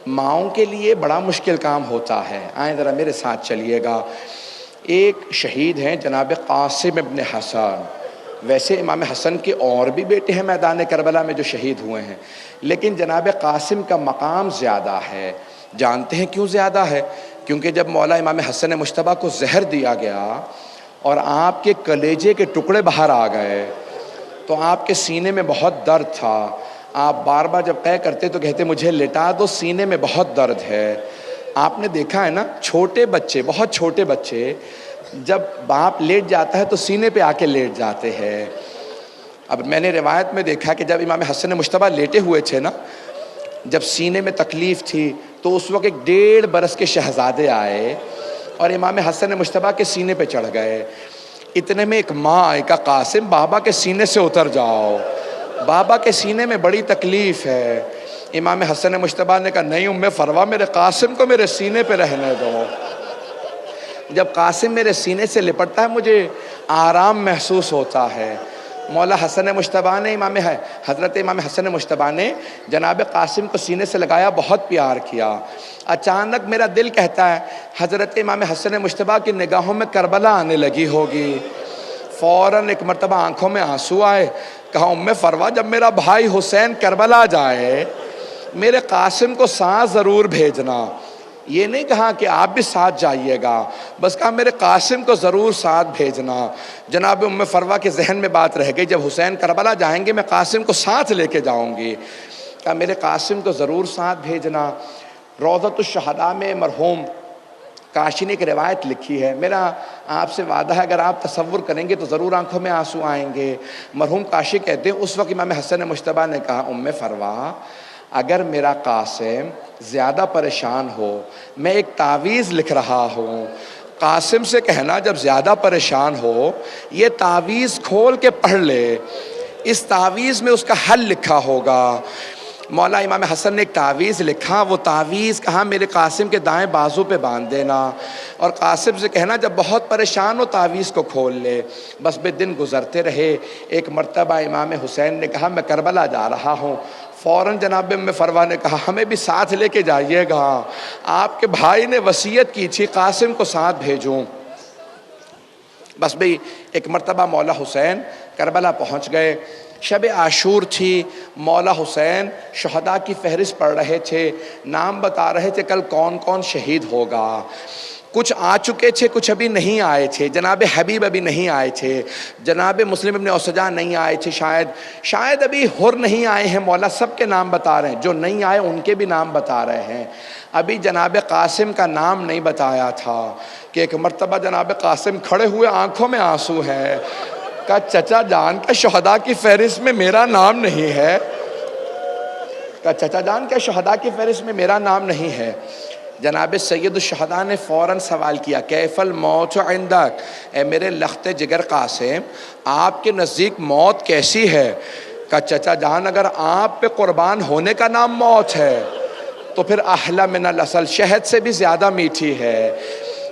ماؤں کے لیے بڑا مشکل کام ہوتا ہے۔ آئیں ذرا میرے ساتھ چلیے گا۔ ایک شہید ہیں جناب قاسم ابن حسن، ویسے امام حسن کے اور بھی بیٹے ہیں میدان کربلا میں جو شہید ہوئے ہیں، لیکن جناب قاسم کا مقام زیادہ ہے۔ جانتے ہیں کیوں زیادہ ہے؟ کیونکہ جب مولا امام حسن مجتبیٰ کو زہر دیا گیا اور آپ کے کلیجے کے ٹکڑے باہر آ گئے تو آپ کے سینے میں بہت درد تھا۔ آپ بار بار جب قے کرتے تو کہتے مجھے لٹا دو، سینے میں بہت درد ہے۔ آپ نے دیکھا ہے نا چھوٹے بچے، بہت چھوٹے بچے جب باپ لیٹ جاتا ہے تو سینے پہ آ کے لیٹ جاتے ہیں۔ اب میں نے روایت میں دیکھا کہ جب امام حسن مجتبیٰ لیٹے ہوئے تھے نا، جب سینے میں تکلیف تھی تو اس وقت 1.5 برس کے شہزادے آئے اور امام حسن مجتبیٰ کے سینے پہ چڑھ گئے۔ اتنے میں ایک ماں آئی، کہا قاسم بابا کے سینے سے اتر جاؤ، بابا کے سینے میں بڑی تکلیف ہے۔ امام حسن مجتبیٰ نے کہا نہیں ام فروا، میرے قاسم کو میرے سینے پہ رہنے دو۔ جب قاسم میرے سینے سے لپٹتا ہے مجھے آرام محسوس ہوتا ہے۔ مولا حسن مجتبیٰ نے حضرت امام حسن مجتبیٰ نے جناب قاسم کو سینے سے لگایا، بہت پیار کیا۔ اچانک میرا دل کہتا ہے حضرت امام حسن مجتبیٰ کی نگاہوں میں کربلا آنے لگی ہوگی۔ فوراً ایک مرتبہ آنکھوں میں آنسو آئے، کہا ام فروا جب میرا بھائی حسین کربلا جائے میرے قاسم کو ساتھ ضرور بھیجنا۔ یہ نہیں کہا کہ آپ بھی ساتھ جائیے گا، بس کہا میرے قاسم کو ضرور ساتھ بھیجنا۔ جناب ام فروا کے ذہن میں بات رہ گئی، جب حسین کربلا جائیں گے میں قاسم کو ساتھ لے کے جاؤں گی۔ کہا میرے قاسم کو ضرور ساتھ بھیجنا۔ روضۃ الشہداء میں مرحوم کاشی نے ایک روایت لکھی ہے، میرا آپ سے وعدہ ہے اگر آپ تصور کریں گے تو ضرور آنکھوں میں آنسو آئیں گے۔ مرحوم کاشی کہتے ہیں اس وقت امام حسن مجتبیٰ نے کہا ام فروا اگر میرا قاسم زیادہ پریشان ہو میں ایک تعویذ لکھ رہا ہوں، قاسم سے کہنا جب زیادہ پریشان ہو یہ تعویذ کھول کے پڑھ لے، اس تعویذ میں اس کا حل لکھا ہوگا۔ مولا امام حسن نے ایک تعویذ لکھا، وہ تعویذ کہا میرے قاسم کے دائیں بازو پہ باندھ دینا اور قاسم سے کہنا جب بہت پریشان ہو تعویذ کو کھول لے۔ بس بے دن گزرتے رہے، ایک مرتبہ امام حسین نے کہا میں کربلا جا رہا ہوں، فوراً جناب ام فروا نے کہا ہمیں بھی ساتھ لے کے جائیے گا، آپ کے بھائی نے وصیت کی تھی قاسم کو ساتھ بھیجوں۔ بس بھئی ایک مرتبہ مولا حسین کربلا پہنچ گئے، شب عاشور تھی، مولا حسین شہداء کی فہرست پڑھ رہے تھے، نام بتا رہے تھے کل کون کون شہید ہوگا۔ کچھ آ چکے تھے، کچھ ابھی نہیں آئے تھے، جناب حبیب ابھی نہیں آئے تھے، جناب مسلم ابن اوسجا نہیں آئے تھے، شاید ابھی حر نہیں آئے ہیں، مولا سب کے نام بتا رہے ہیں، جو نہیں آئے ان کے بھی نام بتا رہے ہیں۔ ابھی جناب قاسم کا نام نہیں بتایا تھا کہ ایک مرتبہ جناب قاسم کھڑے ہوئے، آنکھوں میں آنسو ہے، کہا چچا جان کا شہداء کی فہرست میں میرا نام نہیں ہے، کہا چچا جان کا شہداء کی فہرست میں میرا نام نہیں ہے۔ جناب سید الشہداء نے فوراً سوال کیا، کیف الموت عندک، اے میرے لخت جگر قاسم آپ کے نزدیک موت کیسی ہے؟ کہا چچا جان اگر آپ پہ قربان ہونے کا نام موت ہے تو پھر احلی من العسل، شہد سے بھی زیادہ میٹھی ہے،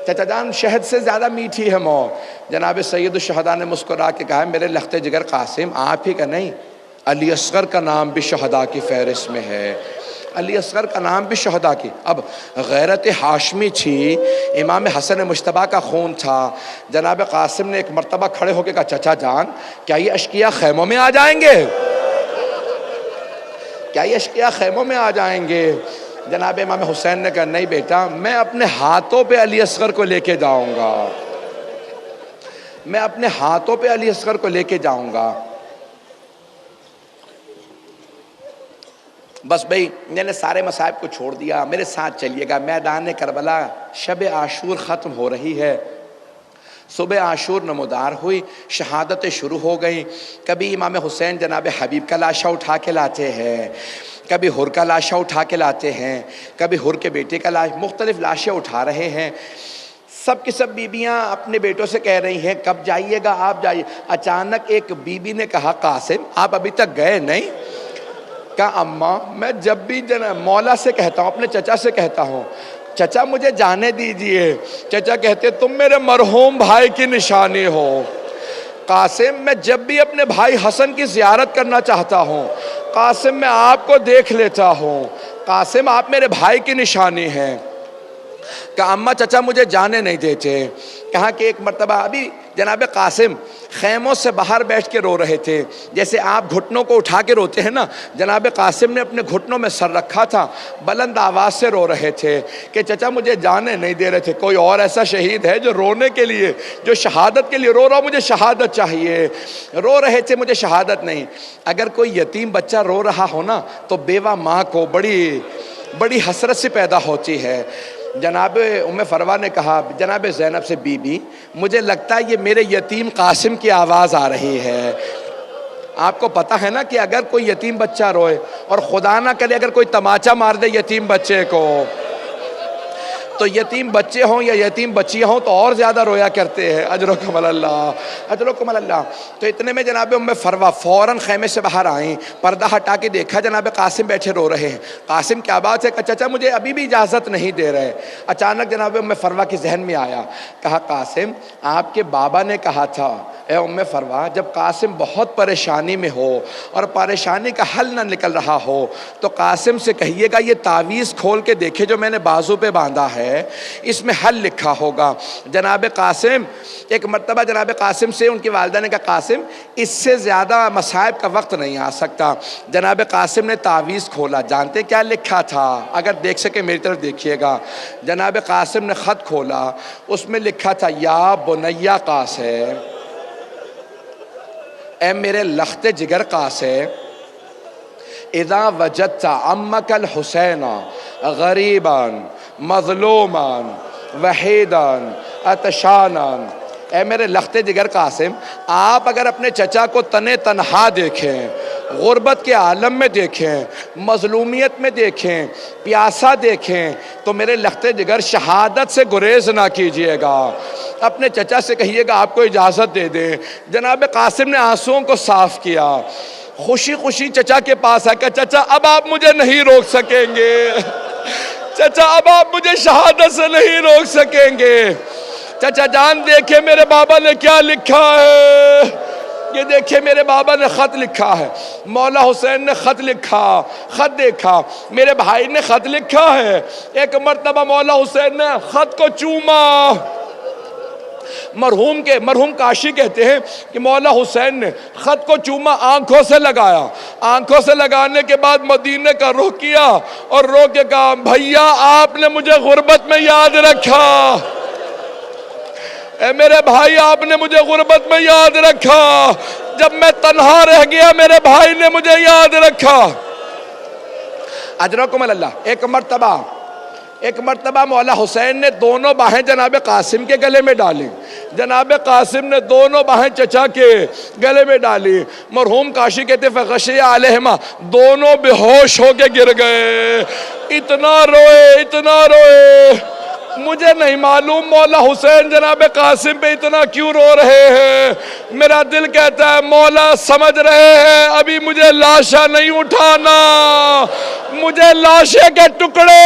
چچا جان شہد سے زیادہ میٹھی ہے موت۔ جناب سید الشہداء نے مسکرا کے کہا میرے لخت جگر قاسم آپ ہی کا نہیں، علی اصغر کا نام بھی شہداء کی فہرست میں ہے، علی اصغر کا نام بھی شہداء کی۔ اب غیرت ہاشمی تھی، امام حسن مجتبیٰ کا خون تھا، جناب قاسم نے ایک مرتبہ کھڑے ہو کے کہا چچا جان کیا یہ اشقیاء خیموں میں آ جائیں گے؟ کیا یہ اشقیاء خیموں میں آ جائیں گے؟ جناب امام حسین نے کہا نہیں بیٹا، میں اپنے ہاتھوں پہ علی اصغر کو لے کے جاؤں گا، میں اپنے ہاتھوں پہ علی اصغر کو لے کے جاؤں گا۔ بس بھئی میں نے سارے مصائب کو چھوڑ دیا، میرے ساتھ چلیے گا، میدان کربلا شب عاشور ختم ہو رہی ہے، صبح عاشور نمودار ہوئی، شہادتیں شروع ہو گئیں۔ کبھی امام حسین جناب حبیب کا لاشا اٹھا کے لاتے ہیں، کبھی حر کا لاشا اٹھا کے لاتے ہیں، کبھی حر کے بیٹے کا لاش، مختلف لاشیں اٹھا رہے ہیں۔ سب کی سب بیبیاں اپنے بیٹوں سے کہہ رہی ہیں کب جائیے گا آپ جائیے۔ اچانک ایک بیوی نے کہا قاسم آپ ابھی تک گئے نہیں؟ کہا اماں میں جب بھی مولا سے کہتا ہوں، اپنے چچا سے کہتا ہوں چچا مجھے جانے دیجئے، چچا کہتے تم میرے مرحوم بھائی کی نشانی ہو۔ قاسم میں جب بھی اپنے بھائی حسن کی زیارت کرنا چاہتا ہوں، قاسم میں آپ کو دیکھ لیتا ہوں، قاسم آپ میرے بھائی کی نشانی ہیں۔ کہا اماں چچا مجھے جانے نہیں دیتے۔ کہا کہ ایک مرتبہ ابھی جناب قاسم خیموں سے باہر بیٹھ کے رو رہے تھے، جیسے آپ گھٹنوں کو اٹھا کے روتے ہیں نا، جناب قاسم نے اپنے گھٹنوں میں سر رکھا تھا، بلند آواز سے رو رہے تھے کہ چچا مجھے جانے نہیں دے رہے تھے۔ کوئی اور ایسا شہید ہے جو رونے کے لیے، جو شہادت کے لیے رو رہا، مجھے شہادت چاہیے، رو رہے تھے مجھے شہادت نہیں۔ اگر کوئی یتیم بچہ رو رہا ہو نا تو بیوہ ماں کو بڑی حسرت سے پیدا ہوتی ہے۔ جناب ام فروا نے کہا جناب زینب سے بی بی مجھے لگتا ہے یہ میرے یتیم قاسم کی آواز آ رہی ہے۔ آپ کو پتہ ہے نا کہ اگر کوئی یتیم بچہ روئے اور خدا نہ کرے اگر کوئی تماچا مار دے یتیم بچے کو، تو یتیم بچے ہوں یا یتیم بچیاں ہوں تو اور زیادہ رویا کرتے ہیں۔ اجرکم اللہ، اجرکم اللہ۔ تو اتنے میں جناب ام فروا فوراً خیمے سے باہر آئیں، پردہ ہٹا کے دیکھا جناب قاسم بیٹھے رو رہے ہیں۔ قاسم کیا بات ہے؟ کہ چچا مجھے ابھی بھی اجازت نہیں دے رہے۔ اچانک جناب ام فروا کے ذہن میں آیا، کہا قاسم آپ کے بابا نے کہا تھا اے ام فروا جب قاسم بہت پریشانی میں ہو اور پریشانی کا حل نہ نکل رہا ہو تو قاسم سے کہیے گا یہ تعویذ کھول کے دیکھے جو میں نے بازو پہ باندھا ہے اس میں حل لکھا ہوگا۔ جناب قاسم ایک مرتبہ جناب قاسم سے ان کی والدہ نے کہا قاسم اس سے زیادہ مصائب کا وقت نہیں آ سکتا۔ جناب قاسم نے تعویذ کھولا، جانتے کیا لکھا تھا؟ اگر دیکھ سکے میری طرف دیکھیے گا۔ جناب قاسم نے خط کھولا، اس میں لکھا تھا یا بنیا قاسم، اے میرے لخت جگر قاسم، اذا وجدت عمک الحسین غریبا مظلوما وحیدا عطشانا، اے میرے لخت جگر قاسم آپ اگر اپنے چچا کو تنے تنہا دیکھیں، غربت کے عالم میں دیکھیں، مظلومیت میں دیکھیں، پیاسا دیکھیں تو میرے لخت جگر شہادت سے گریز نہ کیجئے گا، اپنے چچا سے کہیے گا آپ کو اجازت دے دیں۔ جناب قاسم نے آنسوؤں کو صاف کیا، خوشی خوشی چچا کے پاس آ کہ چچا اب آپ مجھے نہیں روک سکیں گے، چچا اب آپ مجھے شہادت سے نہیں روک سکیں گے۔ چچا جان دیکھے میرے بابا نے کیا لکھا ہے، یہ دیکھے میرے بابا نے خط لکھا ہے، مولا حسین نے خط لکھا، خط دیکھا میرے بھائی نے خط لکھا ہے۔ ایک مرتبہ مولا حسین نے خط کو چوما، مرحوم کاشی کہتے ہیں کہ مولا حسین نے خط کو چوما، آنکھوں سے لگایا، آنکھوں سے لگانے کے بعد مدینے کا رخ کیا اور رو کے کہا بھیا آپ نے مجھے غربت میں یاد رکھا، اے میرے بھائی آپ نے مجھے غربت میں یاد رکھا، جب میں تنہا رہ گیا میرے بھائی نے مجھے یاد رکھا۔ اجرکم اللہ۔ ایک مرتبہ مولا حسین نے دونوں باہیں جناب قاسم کے گلے میں ڈالی، جناب قاسم نے دونوں باہیں چچا کے گلے میں ڈالی۔ مرحوم کاشی کہتے فغشی علیہما، دونوں بے ہوش ہو کے گر گئے، اتنا روئے۔ مجھے نہیں معلوم مولا حسین جناب قاسم پہ اتنا کیوں رو رہے ہیں، میرا دل کہتا ہے مولا سمجھ رہے ہیں ابھی مجھے لاشا نہیں اٹھانا، مجھے لاشے کے ٹکڑے۔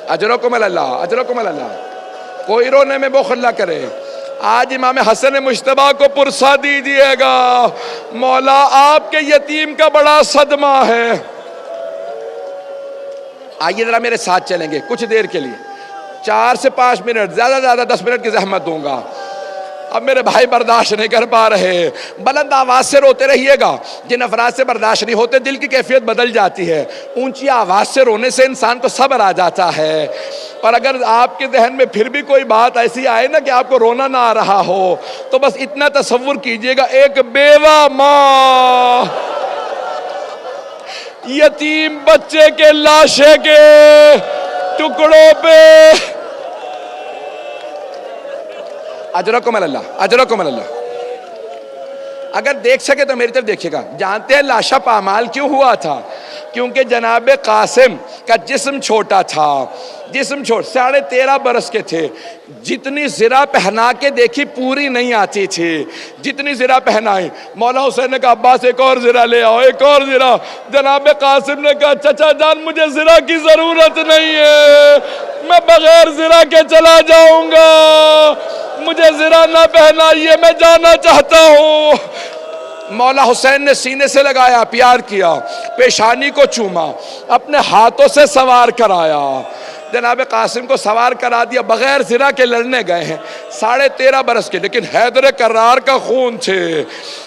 اجرکم اللہ۔ کوئی رونے میں بخل نہ کرے۔ آج امام حسن مجتبیٰ کو پرسا دیجئے گا، مولا آپ کے یتیم کا بڑا صدمہ ہے۔ آئیے ذرا میرے ساتھ چلیں گے کچھ دیر کے لیے، 4 سے 5 منٹ، زیادہ 10 منٹ کی زحمت دوں گا۔ اب میرے بھائی برداشت نہیں کر پا رہے، بلند آواز سے روتے رہیے گا۔ جن افراد سے برداشت نہیں ہوتے دل کی کیفیت بدل جاتی ہے، اونچی آواز سے رونے سے انسان کو صبر آ جاتا ہے۔ اور اگر آپ کے ذہن میں پھر بھی کوئی بات ایسی آئے نا کہ آپ کو رونا نہ آ رہا ہو تو بس اتنا تصور کیجئے گا، ایک بیوہ ماں یتیم بچے کے لاشے کے ٹکڑوں پہ۔ اجرکم اللہ۔ اگر دیکھ سکے تو میری طرف دیکھیے گا۔ جانتے ہیں لاشا پامال کیوں ہوا تھا؟ کیونکہ جناب قاسم کا جسم چھوٹا تھا، 13.5 برس کے تھے، جتنی زرہ پہنا کے دیکھی پوری نہیں آتی تھی، جتنی زرہ پہنائی مولا حسین نے کہا عباس ایک اور زرہ لے آؤ، ایک اور زرہ۔ جناب قاسم نے کہا چچا جان مجھے زرہ کی ضرورت نہیں ہے، میں بغیر زرہ کے چلا جاؤں گا، مجھے زرہ نہ پہنائیے، میں جانا چاہتا ہوں۔ مولا حسین نے سینے سے لگایا، پیار کیا، پیشانی کو چوما، اپنے ہاتھوں سے سوار کرایا، جناب قاسم کو سوار کرا دیا، بغیر زرہ کے لڑنے گئے ہیں 13.5 برس کے، لیکن حیدر کرار کا خون تھے۔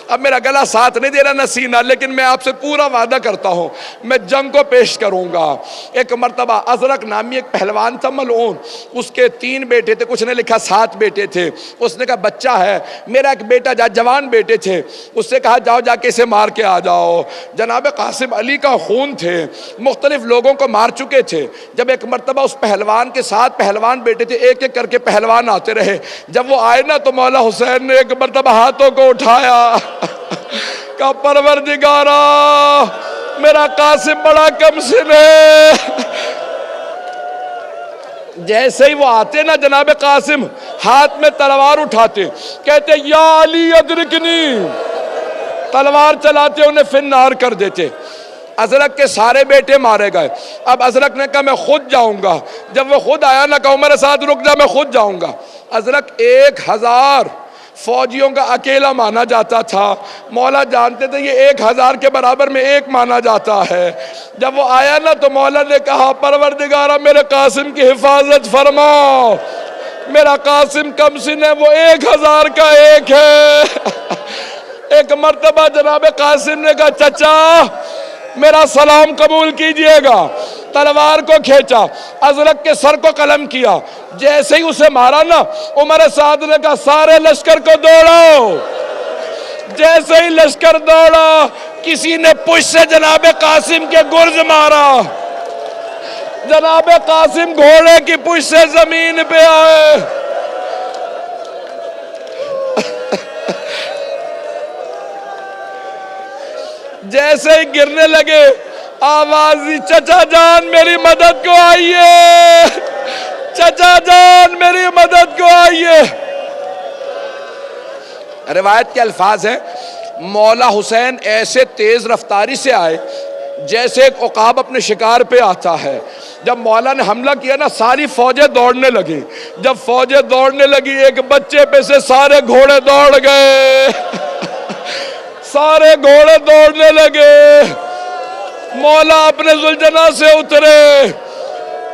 اب میرا گلا ساتھ نہیں دے رہا نہ سینہ، لیکن میں آپ سے پورا وعدہ کرتا ہوں میں جنگ کو پیش کروں گا۔ ایک مرتبہ ازرق نامی ایک پہلوان تھا ملعون، اس کے 3 بیٹے تھے، کچھ نے لکھا 7 بیٹے تھے۔ اس نے کہا بچہ ہے میرا ایک بیٹا، جوان بیٹے تھے، اس سے کہا جاؤ جا کے اسے مار کے آ جاؤ۔ جناب قاسم علی کا خون تھے، مختلف لوگوں کو مار چکے تھے۔ جب ایک مرتبہ اس پہلوان کے 7 پہلوان بیٹے تھے، ایک ایک کر کے پہلوان آتے رہے، جب وہ آئے نا تو مولا حسین نے ایک مرتبہ ہاتھوں کو اٹھایا، کہا پروردگارا میرا قاسم بڑا کم سن ہے۔ جیسے ہی وہ آتے نا جناب قاسم ہاتھ میں تلوار اٹھاتے، کہتے یا علی ادرکنی، تلوار چلاتے انہیں فنار کر دیتے۔ ازرق کے سارے بیٹے مارے گئے۔ اب ازرق نے کہا میں خود جاؤں گا، جب وہ خود آیا نہ کہا میرے ساتھ رک جا میں خود جاؤں گا۔ ازرق 1000 فوجیوں کا اکیلا مانا جاتا تھا، مولا جانتے تھے یہ 1000 کے برابر میں ایک مانا جاتا ہے۔ جب وہ آیا نا تو مولا نے کہا پروردگارہ میرے قاسم کی حفاظت فرما، میرا قاسم کم سن ہے، وہ 1000 کا ایک ہے۔ ایک مرتبہ جناب قاسم نے کہا چچا میرا سلام قبول کیجئے گا، تلوار کو کھینچا، ازرق کے سر کو قلم کیا، جیسے ہی اسے مارا نا عمر سعد نے کہا سارے لشکر کو دوڑو۔ جیسے ہی لشکر دوڑا کسی نے پشت سے جناب قاسم کے گرز مارا، جناب قاسم گھوڑے کی پشت سے زمین پہ آئے۔ جیسے ہی گرنے لگے آواز دی چچا جان میری مدد کو آئیے، چچا جان میری مدد کو آئیے۔ روایت کے الفاظ ہیں مولا حسین ایسے تیز رفتاری سے آئے جیسے ایک عقاب اپنے شکار پہ آتا ہے۔ جب مولا نے حملہ کیا نا ساری فوجیں دوڑنے لگی، جب فوجیں دوڑنے لگی ایک بچے پہ سے سارے گھوڑے دوڑ گئے، سارے گھوڑے دوڑنے لگے۔ مولا اپنے ذوالجناح سے اترے،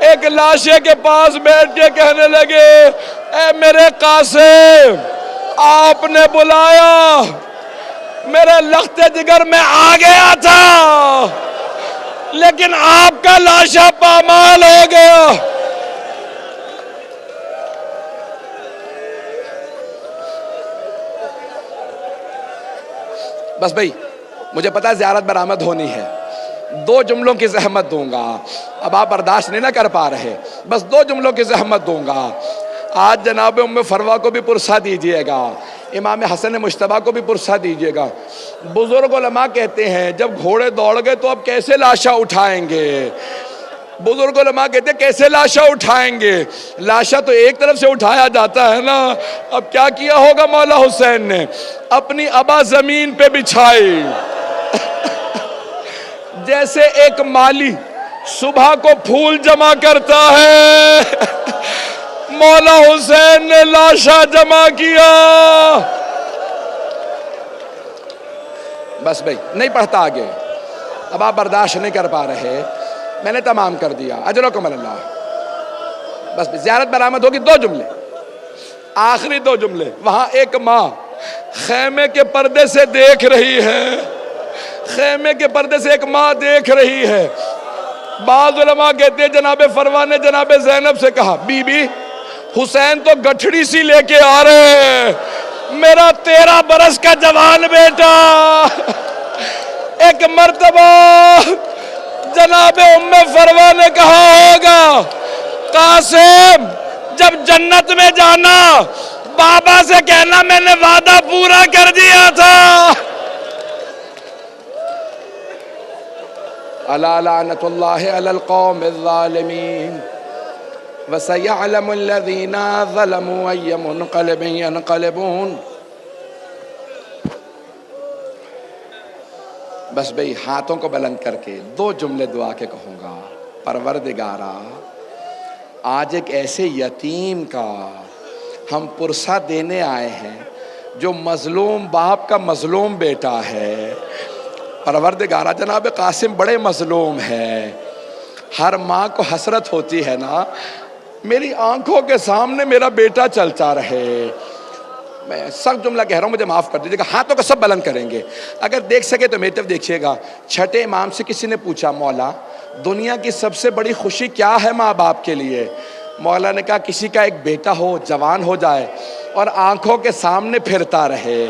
ایک لاشے کے پاس بیٹھ کے کہنے لگے اے میرے قاسم آپ نے بلایا، میرے لخت جگر میں آ گیا تھا لیکن آپ کا لاشا پامال ہو گیا۔ بس بھائی مجھے پتا زیارت برآمد ہونی ہے، 2 جملوں کی زحمت دوں گا، اب آپ برداشت نہیں نہ کر پا رہے، بس 2 جملوں کی زحمت دوں گا۔ آج جناب ام فروا کو بھی پرسہ دیجئے گا، امام حسن مجتبیٰ کو بھی پرسہ دیجئے گا۔ بزرگ علماء کہتے ہیں جب گھوڑے دوڑ گئے تو اب کیسے لاشا اٹھائیں گے؟ بزرگ علماء کہتے ہیں کیسے لاشا اٹھائیں گے؟ لاشا تو ایک طرف سے اٹھایا جاتا ہے نا۔ اب کیا کیا ہوگا مولا حسین نے؟ اپنی ابا زمین پہ بچھائی، جیسے ایک مالی صبح کو پھول جمع کرتا ہے، مولا حسین نے لاشا جمع کیا۔ بس بھائی نہیں پڑھتا آگے، اب آپ برداشت نہیں کر پا رہے، میں نے تمام کر دیا، اجرکم اللہ۔ بس زیارت برآمد ہوگی، 2 جملے، آخری 2 جملے۔ وہاں ایک ماں خیمے کے پردے سے دیکھ رہی ہے، خیمے کے پردے سے ایک ماں دیکھ رہی ہے۔ بعض علماء کہتے ہیں جناب فروا نے جناب زینب سے کہا بی بی حسین تو گٹھڑی سی لے کے آ رہے ہیں، میرا 13 برس کا جوان بیٹا۔ ایک مرتبہ جناب ام فروا نے کہا ہوگا قاسم جب جنت میں جانا بابا سے کہنا میں نے وعدہ پورا کر دیا تھا۔ الا لعنت اللہ علی القوم الظالمین وسيعلم الذين ظلموا أي منقلب ينقلبون۔ بس بھئی ہاتھوں کو بلند کر کے 2 جملے دعا کے کہوں گا۔ پروردگارا آج ایک ایسے یتیم کا ہم پرسہ دینے آئے ہیں جو مظلوم باپ کا مظلوم بیٹا ہے۔ پروردگارا جناب قاسم بڑے مظلوم ہے، ہر ماں کو حسرت ہوتی ہے نا میری آنکھوں کے سامنے میرا بیٹا چلتا رہے۔ میں سخت جملہ کہہ رہا ہوں، مجھے معاف کر دیجیے گا، ہاتھوں کو سب بلند کریں گے، اگر دیکھ سکے تو میری طرف دیکھیے گا۔ چھٹے امام سے کسی نے پوچھا مولا دنیا کی سب سے بڑی خوشی کیا ہے ماں باپ کے لیے؟ مولا نے کہا کسی کا ایک بیٹا ہو، جوان ہو جائے اور آنکھوں کے سامنے پھرتا رہے،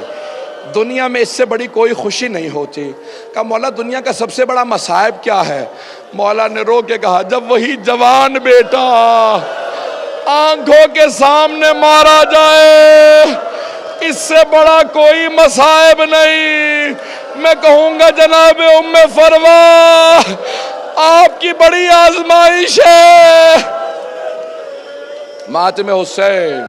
دنیا میں اس سے بڑی کوئی خوشی نہیں ہوتی۔ کہا مولا دنیا کا سب سے بڑا مصائب کیا ہے؟ مولا نے رو کے کہا جب وہی جوان بیٹا آنکھوں کے سامنے مارا جائے، اس سے بڑا کوئی مصائب نہیں۔ میں کہوں گا جناب ام فروا آپ کی بڑی آزمائش ہے۔ ماتم حسین